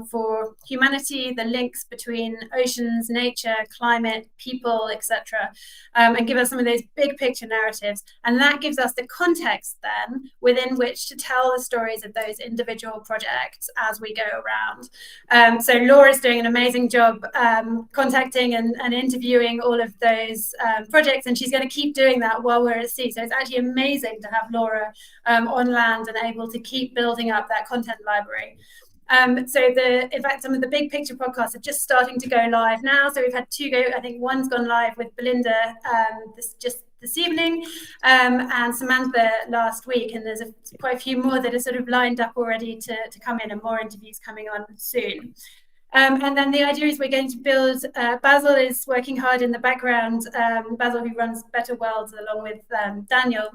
for humanity, the links between oceans, nature, climate, people, etc., and give us some of those big picture narratives. And that gives us the context then within which to tell the stories of those individual projects as we go around. So Laura's doing an amazing job contacting and interviewing all of those projects, and she's going to keep doing that while we're at sea. So it's actually amazing to have Laura on land and able to keep building up that content library. So in fact, some of the big picture podcasts are just starting to go live now. So we've had 2 go. I think one's gone live with Belinda this evening, and Samantha last week, and there's quite a few more that are sort of lined up already to come in, and more interviews coming on soon. And then the idea is we're going to build, Basil is working hard in the background, Basil, who runs Better Worlds along with Daniel,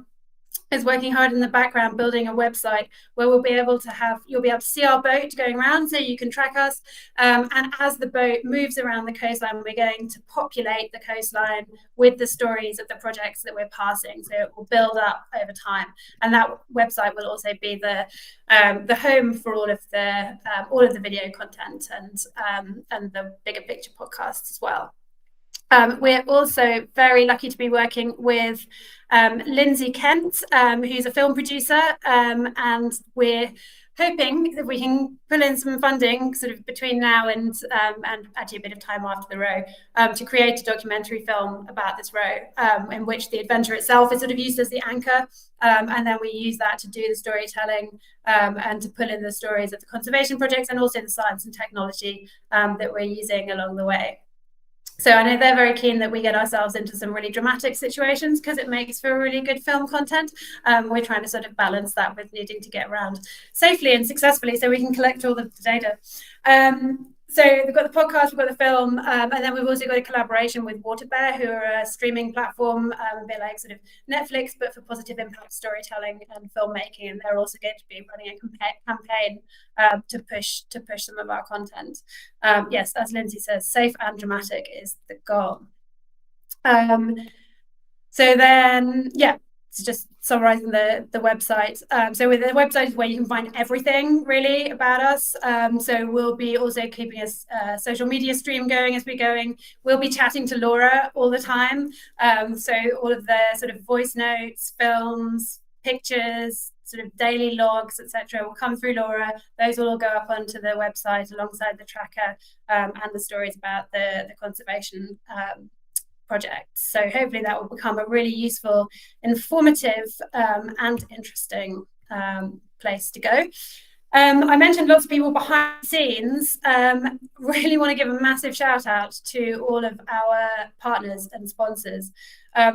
is working hard in the background building a website where you'll be able to see our boat going around, so you can track us, and as the boat moves around the coastline, we're going to populate the coastline with the stories of the projects that we're passing, so it will build up over time. And that website will also be the home for all of the video content and the bigger picture podcasts as well. We're also very lucky to be working with Lindsay Kent, who's a film producer, and we're hoping that we can pull in some funding sort of between now and actually a bit of time after the row to create a documentary film about this row in which the adventure itself is sort of used as the anchor, and then we use that to do the storytelling and to pull in the stories of the conservation projects and also the science and technology that we're using along the way. So I know they're very keen that we get ourselves into some really dramatic situations because it makes for really good film content. We're trying to sort of balance that with needing to get around safely and successfully so we can collect all of the data. So we've got the podcast, we've got the film, and then we've also got a collaboration with Waterbear, who are a streaming platform, a bit like sort of Netflix, but for positive impact storytelling and filmmaking. And they're also going to be running a campaign to push some of our content. Yes, as Lindsay says, safe and dramatic is the goal. So then, yeah, it's just summarizing the website. So with the website is where you can find everything really about us. So we'll be also keeping a social media stream going as we're going. We'll be chatting to Laura all the time. So all of the sort of voice notes, films, pictures, sort of daily logs, etc., will come through Laura. Those will all go up onto the website alongside the tracker and the stories about the conservation projects. So hopefully that will become a really useful, informative and interesting place to go. I mentioned lots of people behind the scenes. Really want to give a massive shout out to all of our partners and sponsors.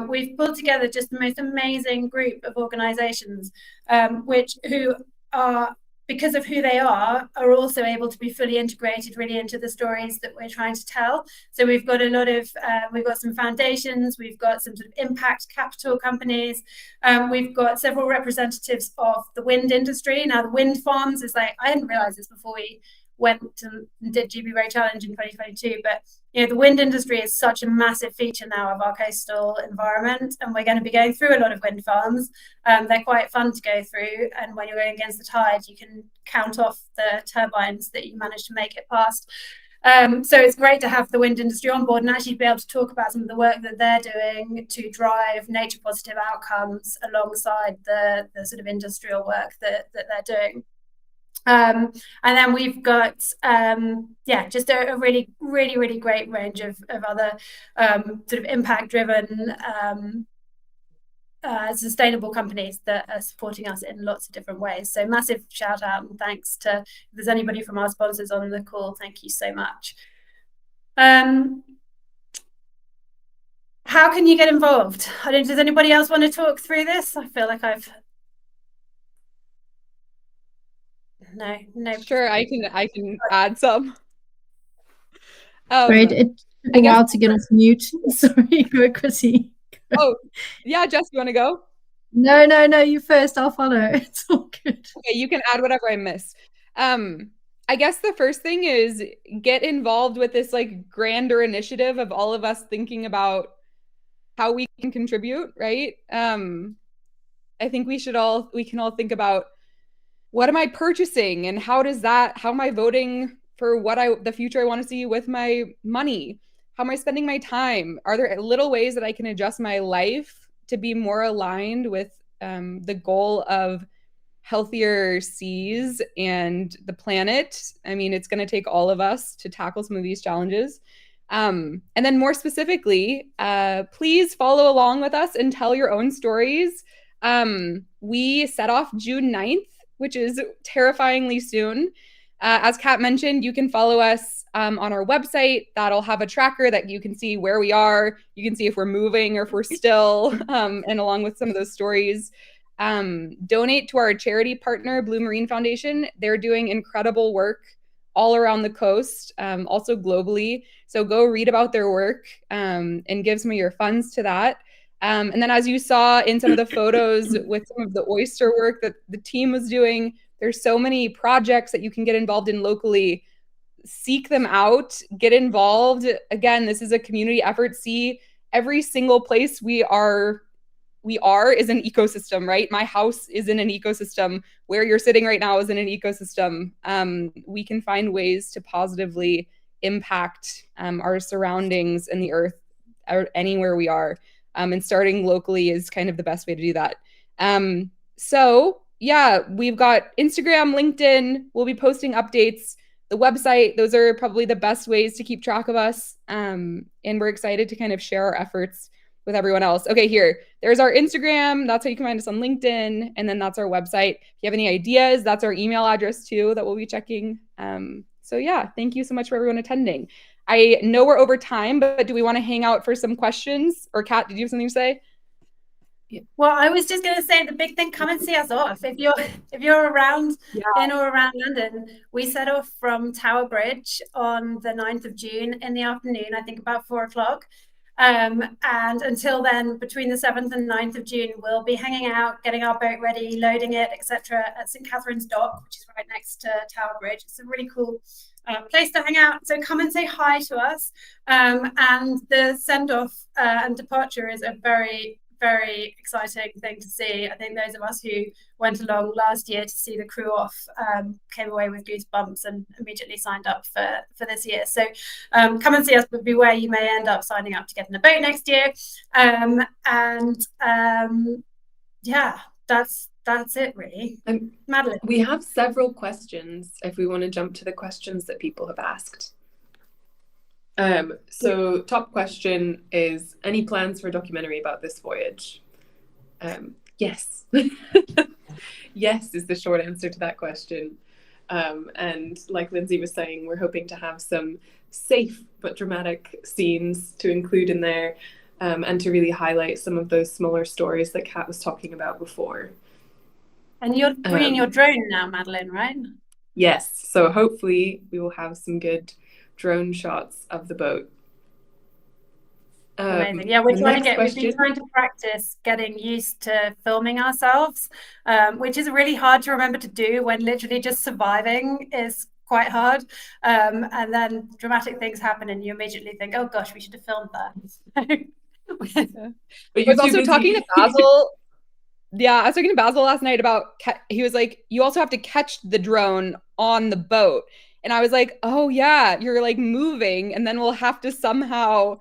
We've pulled together just the most amazing group of organisations who are, because of who they are also able to be fully integrated really into the stories that we're trying to tell. So we've got a lot of, we've got some foundations, we've got some sort of impact capital companies, we've got several representatives of the wind industry. Now the wind farms is like, I hadn't realized this before we went and did GB Row Challenge in 2022, but you know, the wind industry is such a massive feature now of our coastal environment, and we're going to be going through a lot of wind farms. They're quite fun to go through, and when you're going against the tide, you can count off the turbines that you managed to make it past. So it's great to have the wind industry on board and actually be able to talk about some of the work that they're doing to drive nature positive outcomes alongside the sort of industrial work that they're doing. And then we've got just a really great range of other sort of impact driven sustainable companies that are supporting us in lots of different ways. So massive shout out and thanks to, if there's anybody from our sponsors on the call, thank you so much. How can you get involved? Does anybody else want to talk through this? I feel like I've no. Sure, I can add some. Right, it took a while to get off mute. Sorry, go Chrissy. Oh, yeah, Jess, you want to go? No, you first. I'll follow. It's all good. Okay, you can add whatever I missed. I guess the first thing is get involved with this like grander initiative of all of us thinking about how we can contribute, right? I think we can all think about, what am I purchasing and how am I voting for the future I want to see with my money? How am I spending my time? Are there little ways that I can adjust my life to be more aligned with the goal of healthier seas and the planet? I mean, it's going to take all of us to tackle some of these challenges. And then more specifically, please follow along with us and tell your own stories. We set off June 9th, which is terrifyingly soon. As Kat mentioned, you can follow us on our website. That'll have a tracker that you can see where we are. You can see if we're moving or if we're still, and along with some of those stories. Donate to our charity partner, Blue Marine Foundation. They're doing incredible work all around the coast, also globally. So go read about their work and give some of your funds to that. And then as you saw in some of the photos with some of the oyster work that the team was doing, there's so many projects that you can get involved in locally. Seek them out, get involved. Again, this is a community effort. See, every single place we are is an ecosystem, right? My house is in an ecosystem. Where you're sitting right now is in an ecosystem. We can find ways to positively impact our surroundings and the earth or anywhere we are. And starting locally is kind of the best way to do that. So yeah, we've got Instagram, LinkedIn. We'll be posting updates. The website, those are probably the best ways to keep track of us. And we're excited to kind of share our efforts with everyone else. Okay, here, there's our Instagram. That's how you can find us on LinkedIn. And then that's our website. If you have any ideas, that's our email address too that we'll be checking. So yeah, thank you so much for everyone attending. I know we're over time, but do we want to hang out for some questions? Or Kat, did you have something to say? Well, I was just going to say the big thing, come and see us off. If you're around in or around London, we set off from Tower Bridge on the 9th of June in the afternoon, I think about 4 o'clock. And until then, between the 7th and 9th of June, we'll be hanging out, getting our boat ready, loading it, etc. at St. Catherine's Dock, which is right next to Tower Bridge. It's a really cool place to hang out. So come and say hi to us. And the send-off and departure is a very, very exciting thing to see. I think those of us who went along last year to see the crew off came away with goosebumps and immediately signed up for this year. So come and see us, but beware, you may end up signing up to get in a boat next year. Yeah, that's it really. Madeline. We have several questions if we want to jump to the questions that people have asked. So top question is, any plans for a documentary about this voyage? Yes. Yes is the short answer to that question. And like Lindsay was saying, we're hoping to have some safe but dramatic scenes to include in there, and to really highlight some of those smaller stories that Kat was talking about before. And you're bringing your drone now, Madeline, right? Yes. So hopefully we will have some good drone shots of the boat. Amazing. Yeah, we've been trying to practice getting used to filming ourselves, which is really hard to remember to do when literally just surviving is quite hard. And then dramatic things happen and you immediately think, oh gosh, we should have filmed that. But I was also talking to Basil. Yeah, I was talking to Basil last night about, he was like, you also have to catch the drone on the boat. And I was like, oh yeah, you're like moving and then we'll have to somehow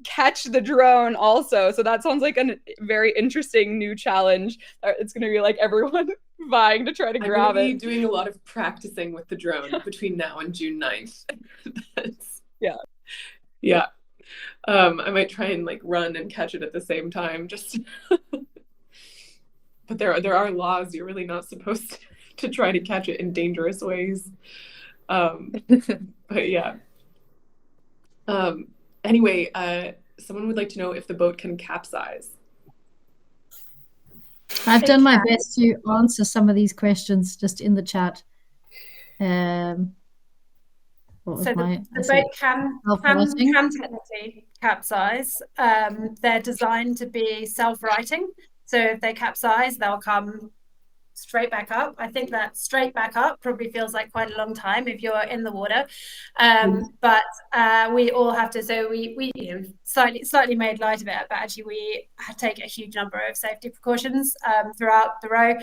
catch the drone also. So that sounds like a very interesting new challenge. It's going to be like everyone vying to try to grab it. I'm doing a lot of practicing with the drone between now and June 9th. Yeah. I might try and like run and catch it at the same time, just but there are laws. You're really not supposed to try to catch it in dangerous ways. But yeah. Anyway, someone would like to know if the boat can capsize. I've done my best to answer some of these questions just in the chat. The boat can technically capsize. They're designed to be self-righting. So if they capsize, they'll come straight back up. I think that straight back up probably feels like quite a long time if you're in the water. But we all have to, so we slightly made light of it, but actually we take a huge number of safety precautions throughout the row.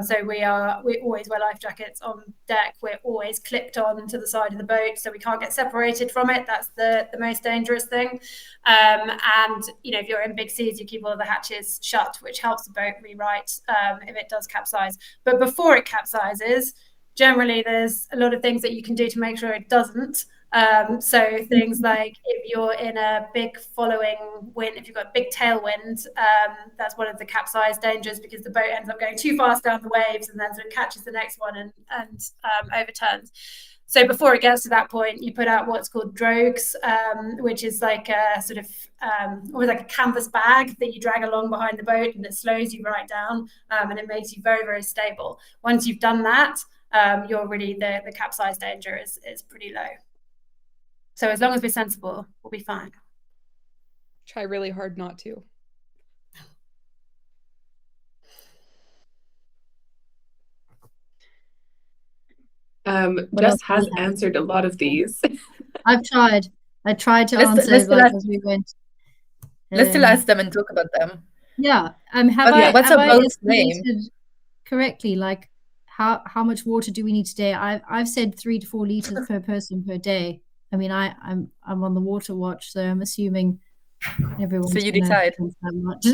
So we always wear life jackets on deck. We're always clipped on to the side of the boat so we can't get separated from it. That's the most dangerous thing. And if you're in big seas, you keep all the hatches shut, which helps the boat rewrite if it does capsize. But before it capsizes, generally there's a lot of things that you can do to make sure it doesn't. So things like if you're in a big following wind, if you've got a big tailwind, that's one of the capsize dangers, because the boat ends up going too fast down the waves and then sort of catches the next one and overturns. So before it gets to that point, you put out what's called drogues, which is like a sort of almost like a canvas bag that you drag along behind the boat, and it slows you right down, and it makes you very, very stable. Once you've done that, you're really the capsize danger is pretty low. So as long as we're sensible, we'll be fine. Try really hard not to. Jess has answered a lot of these. I've tried. I tried to answer as we went. Let's still ask them and talk about them. Yeah. What's a boat's name? Correctly, like how much water do we need today? I've said 3 to 4 liters per person per day. I mean, I'm on the water watch, so I'm assuming everyone's. So you decide. That much.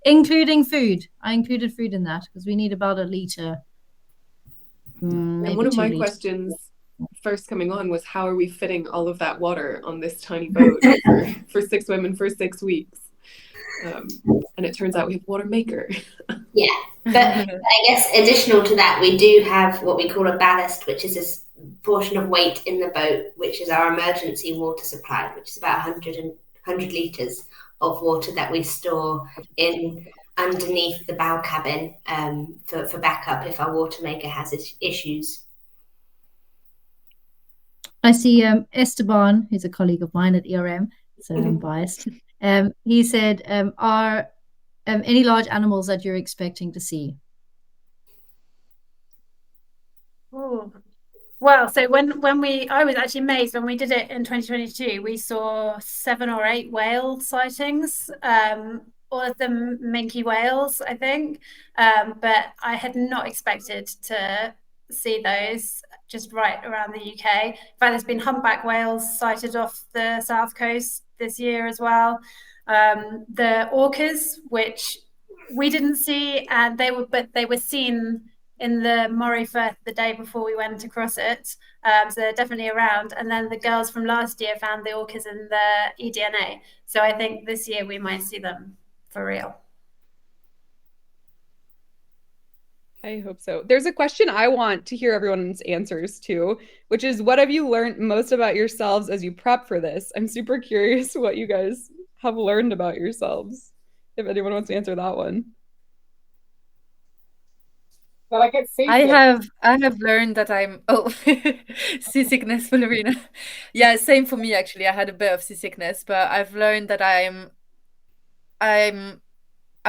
including food. I included food in that because we need about a liter, And maybe one of 2 my liters. questions first coming on was, how are we fitting all of that water on this tiny boat for 6 women for 6 weeks? And it turns out we have a water maker. Yeah, but I guess additional to that, we do have what we call a ballast, which is this portion of weight in the boat, which is our emergency water supply, which is about 100 litres of water that we store in underneath the bow cabin for backup if our water maker has issues. I see Esteban, who's a colleague of mine at ERM, so I'm biased. He said, are any large animals that you're expecting to see? Oh, well, so when I was actually amazed when we did it in 2022, we saw 7 or 8 whale sightings, all of them minke whales, I think. But I had not expected to see those just right around the UK. In fact, there's been humpback whales sighted off the south coast this year as well. The orcas, which we didn't see, and they were seen in the Moray Firth the day before we went across it. So they're definitely around. And then the girls from last year found the orcas in the eDNA. So I think this year we might see them for real. I hope so. There's a question I want to hear everyone's answers to, which is, what have you learned most about yourselves as you prep for this? I'm super curious what you guys have learned about yourselves, if anyone wants to answer that one. Well, I get seasick. I have learned that I'm seasickness for Lorena. Yeah, same for me actually. I had a bit of seasickness, but I've learned that I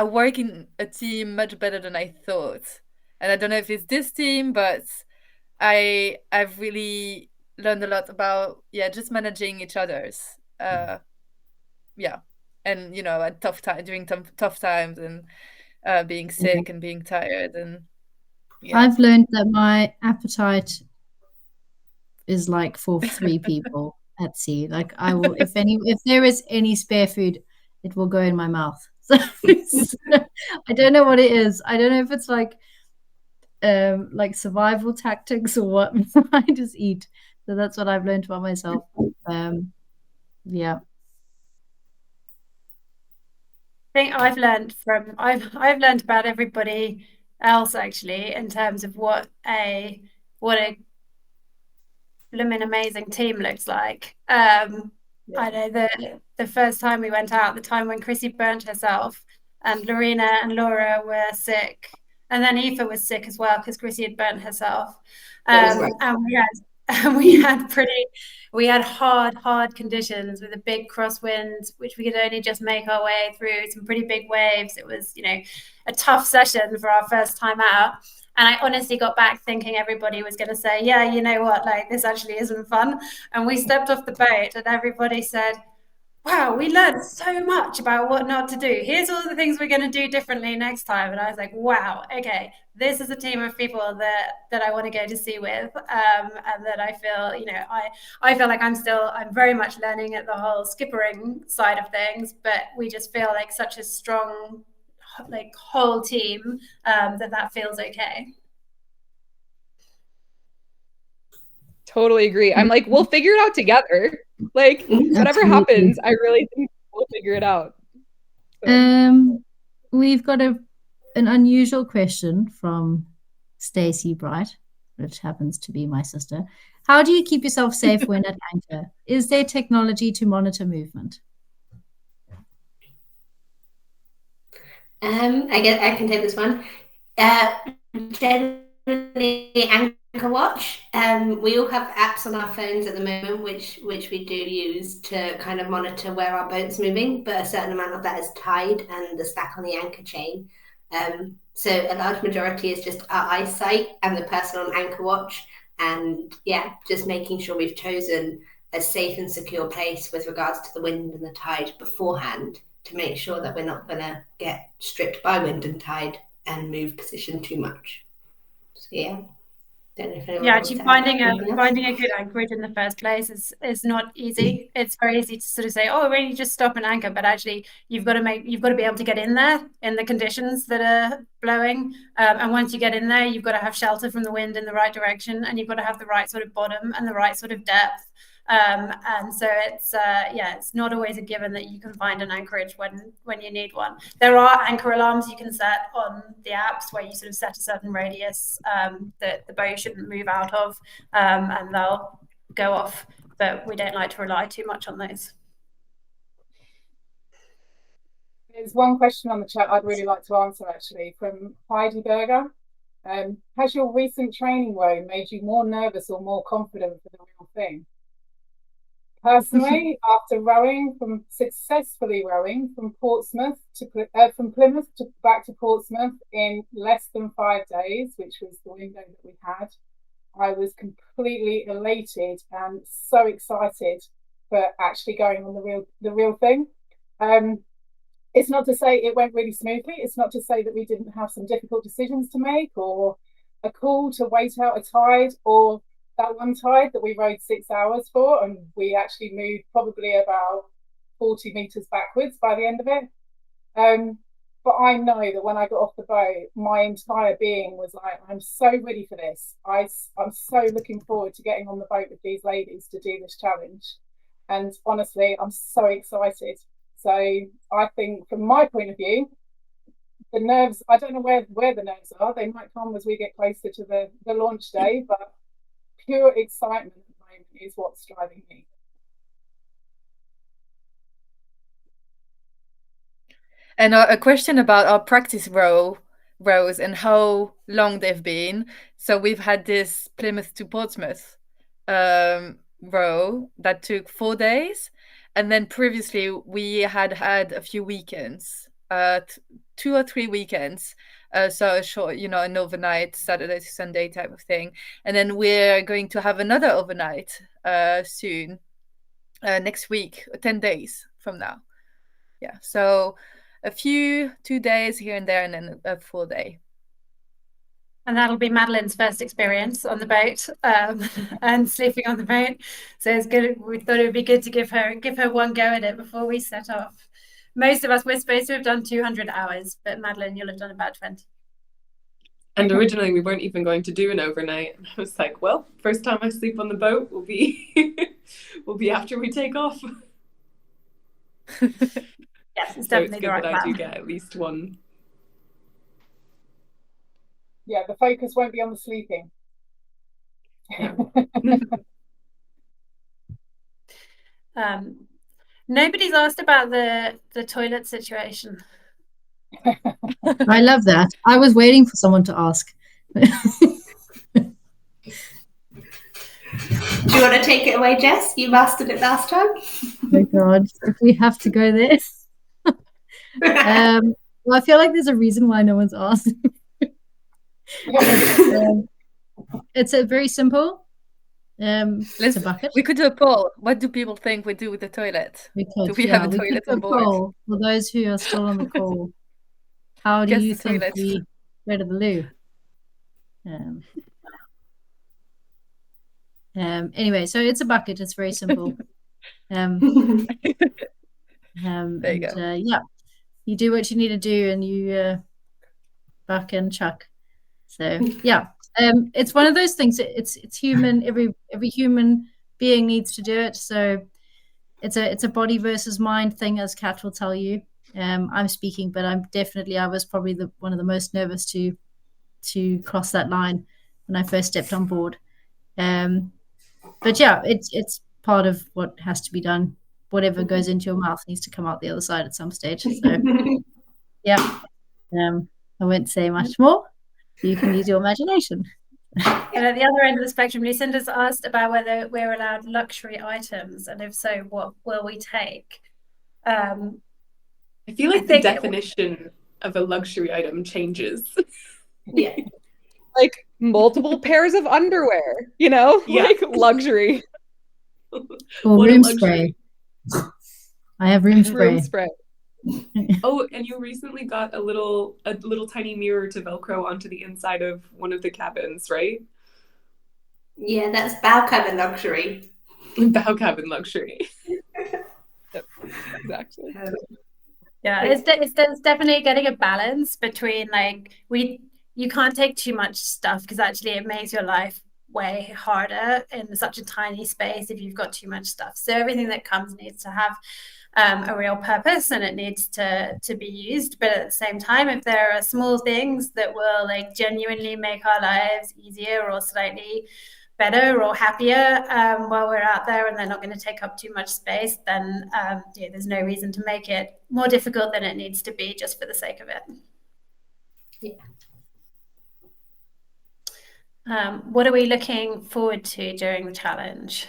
work in a team much better than I thought. And I don't know if it's this team, but I've really learned a lot about just managing each other's and at during tough times and being sick and being tired and I've learned that my appetite is like for 3 people at sea. Like I will, if there is any spare food, it will go in my mouth. So I don't know what it is. I don't know if it's like survival tactics or what. I just eat. So that's what I've learned about myself. Yeah. I think I've learned about everybody else actually in terms of what a blooming amazing team looks like. I know the first time we went out, the time when Chrissy burnt herself, and Lorena and Laura were sick, and then Aoife was sick as well because Chrissy had burnt herself. And we had hard conditions with a big crosswind, which we could only just make our way through, some pretty big waves. It was, a tough session for our first time out. And I honestly got back thinking everybody was going to say, yeah, you know what, like this actually isn't fun. And we stepped off the boat and everybody said, wow, we learned so much about what not to do. Here's all the things we're going to do differently next time. And I was like, wow, okay, this is a team of people that I want to go to sea with. And that I feel, I feel like I'm very much learning at the whole skippering side of things, but we just feel like such a strong, like whole team that feels okay. Totally agree. I'm like, we'll figure it out together. Like whatever happens, I really think we'll figure it out. So. We've got an unusual question from Stacey Bright, which happens to be my sister. How do you keep yourself safe when at anchor? Is there technology to monitor movement? I guess I can take this one. Generally, Anchor Watch. We all have apps on our phones at the moment, which we do use to kind of monitor where our boat's moving, but a certain amount of that is tide and the stack on the anchor chain. So a large majority is just our eyesight and the person on Anchor Watch, and just making sure we've chosen a safe and secure place with regards to the wind and the tide beforehand to make sure that we're not going to get stripped by wind and tide and move position too much. So Don't know if anyone Yeah, wants actually to add anything else. finding a good anchorage in the first place is not easy. It's very easy to sort of say, oh, really just stop and anchor, but actually you've got to be able to get in there in the conditions that are blowing. And once you get in there, you've got to have shelter from the wind in the right direction, and you've got to have the right sort of bottom and the right sort of depth. And so it's not always a given that you can find an anchorage when you need one. There are anchor alarms you can set on the apps where you sort of set a certain radius that the boat shouldn't move out of, and they'll go off, but we don't like to rely too much on those. There's one question on the chat I'd really like to answer, actually, from Heidi Berger. Has your recent training row made you more nervous or more confident for the real thing? Personally, after successfully rowing from Plymouth to back to Portsmouth in less than 5 days, which was the window that we had, I was completely elated and so excited for actually going on the real thing. It's not to say it went really smoothly. It's not to say that we didn't have some difficult decisions to make, or a call to wait out a tide, or that one tide that we rode 6 hours for, and we actually moved probably about 40 meters backwards by the end of it. But I know that when I got off the boat, my entire being was like, I'm so ready for this. I'm so looking forward to getting on the boat with these ladies to do this challenge. And honestly, I'm so excited. So I think from my point of view, the nerves, I don't know where the nerves are. They might come as we get closer to the launch day, but pure excitement at the moment is what's driving me. And a question about our practice rows and how long they've been. So we've had this Plymouth to Portsmouth row that took 4 days. And then previously we had a few weekends, 2 or 3 weekends. So a short, an overnight, Saturday to Sunday type of thing. And then we're going to have another overnight soon, next week, 10 days from now. Yeah, so a few 2 days here and there, and then a full day. And that'll be Madeline's first experience on the boat, and sleeping on the boat. So it's good. We thought it would be good to give her one go at it before we set off. Most of us, we're supposed to have done 200 hours, but Madeline, you'll have done about 20. And originally we weren't even going to do an overnight. I was like, well, first time I sleep on the boat will be will be after we take off. Yes, it's so definitely it's good the right that I do plan. get at least one. Yeah, the focus won't be on the sleeping. Yeah. Nobody's asked about the toilet situation. I love that. I was waiting for someone to ask. Do you want to take it away, Jess? You mastered it last time. Oh God, if we have to go there. Well, I feel like there's a reason why no one's asked. It's a very simple. It's a bucket. We could do a poll. What do people think we do with the toilet? Do we have a toilet on board? Poll for those who are still on the call. How do Guess you the think toilet. we go to the loo? Anyway, so it's a bucket. It's very simple. There you go. Yeah, you do what you need to do, and you buck and chuck. So yeah, it's one of those things. It's human. Every human being needs to do it. So it's a body versus mind thing, as Kat will tell you. I'm speaking, but I was probably one of the most nervous to cross that line when I first stepped on board. But yeah, it's part of what has to be done. Whatever goes into your mouth needs to come out the other side at some stage. So yeah, I won't say much more. You can use your imagination. And at the other end of the spectrum, Lucinda's asked about whether we're allowed luxury items, and if so, what will we take? I feel like the definition of a luxury item changes. Yeah. Like multiple pairs of underwear, like luxury. Or room spray. I have room spray. Room spray. Oh, and you recently got a little tiny mirror to Velcro onto the inside of one of the cabins, right? Yeah, that's bow cabin luxury. Bow cabin luxury. Yep, exactly. Yeah, it's definitely getting a balance between like you can't take too much stuff because actually it makes your life way harder in such a tiny space if you've got too much stuff. So everything that comes needs to have a real purpose and it needs to be used. But at the same time, if there are small things that will like genuinely make our lives easier or slightly better or happier while we're out there and they're not going to take up too much space, then there's no reason to make it more difficult than it needs to be just for the sake of it. Yeah. What are we looking forward to during the challenge?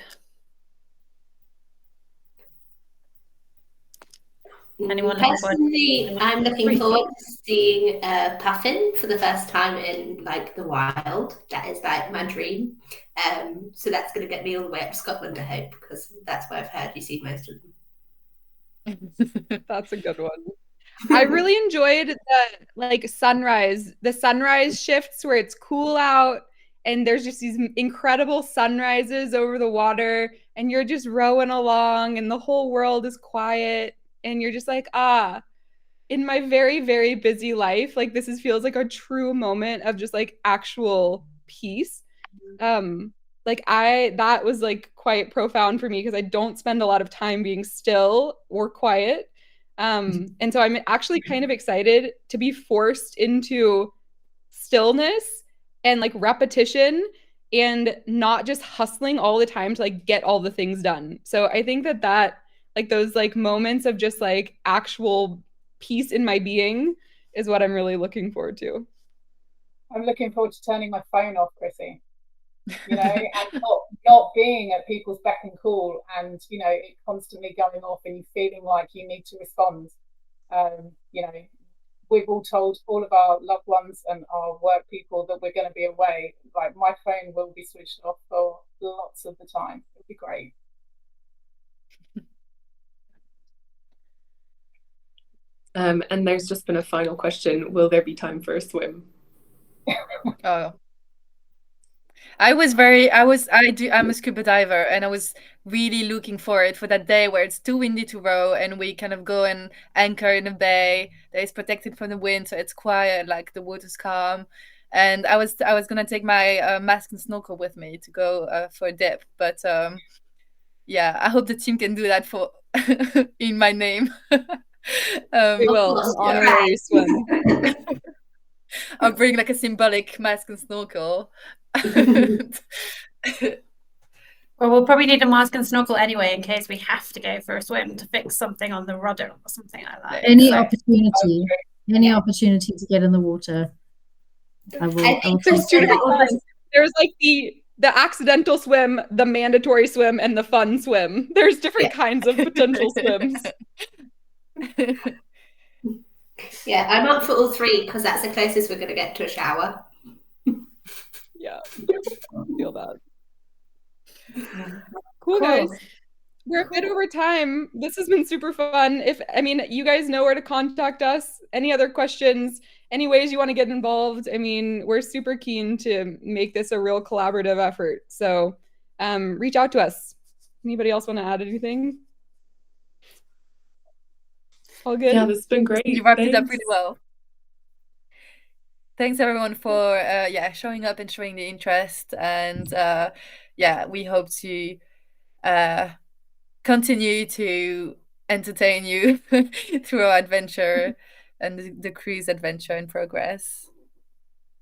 Anyone Personally, I'm looking forward to seeing puffin for the first time in like the wild. That is like my dream. So that's going to get me all the way up to Scotland, I hope, because that's where I've heard you see most of them. That's a good one. I really enjoyed the sunrise shifts where it's cool out and there's just these incredible sunrises over the water and you're just rowing along and the whole world is quiet and you're just like, in my very, very busy life, like feels like a true moment of just like actual peace. That was like quite profound for me because I don't spend a lot of time being still or quiet. And so I'm actually kind of excited to be forced into stillness and like repetition and not just hustling all the time to like get all the things done. So I think that like those like moments of just like actual peace in my being is what I'm really looking forward to. I'm looking forward to turning my phone off, Chrissy. You know, and not being at people's beck and call, and you know, it constantly going off, and you feeling like you need to respond. You know, we've all told all of our loved ones and our work people that we're going to be away. Like my phone will be switched off for lots of the time. It'll be great. And there's just been a final question. Will there be time for a swim? Oh, I'm a scuba diver and I was really looking forward for that day where it's too windy to row and we kind of go and anchor in a bay that is protected from the wind, so it's quiet, like the water's calm. And I was gonna take my mask and snorkel with me to go for a dip, but yeah, I hope the team can do that for in my name. We will. An honorary swim. I'll bring like a symbolic mask and snorkel. Well, we'll probably need a mask and snorkel anyway in case we have to go for a swim to fix something on the rudder or something like that. Any opportunity to get in the water, I will There's two different ones. There's like the accidental swim, the mandatory swim, and the fun swim. There's different kinds of potential swims. Yeah, I'm up for all three because that's the closest we're going to get to a shower. Yeah, I feel that. Cool, guys. We're a bit over time. This has been super fun. You guys know where to contact us. Any other questions? Any ways you want to get involved? We're super keen to make this a real collaborative effort. So reach out to us. Anybody else want to add anything? All good? Yeah, this has been great. You wrapped it up really well. Thanks everyone for showing up and showing the interest, and we hope to continue to entertain you through our adventure and the cruise adventure in progress.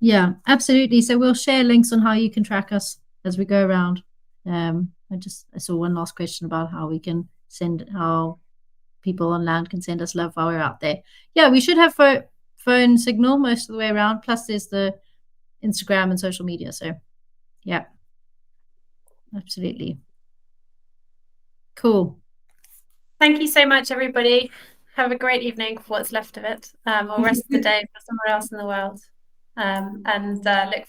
Yeah, absolutely. So we'll share links on how you can track us as we go around. I saw one last question about how people on land can send us love while we're out there. Yeah, we should have phone signal most of the way around. Plus, there's the Instagram and social media. So, yeah, absolutely. Cool. Thank you so much, everybody. Have a great evening for what's left of it, or rest of the day for somewhere else in the world. And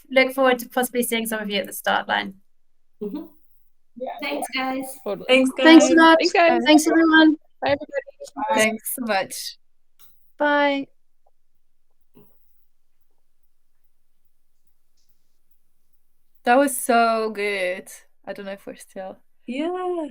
look forward to possibly seeing some of you at the start line. Mm-hmm. Yeah. Thanks, guys. Thanks, guys. Thanks a lot. Thanks, guys. Thanks, everyone. Bye, everybody. Thanks so much. Bye. That was so good. I don't know if we're still. Yeah.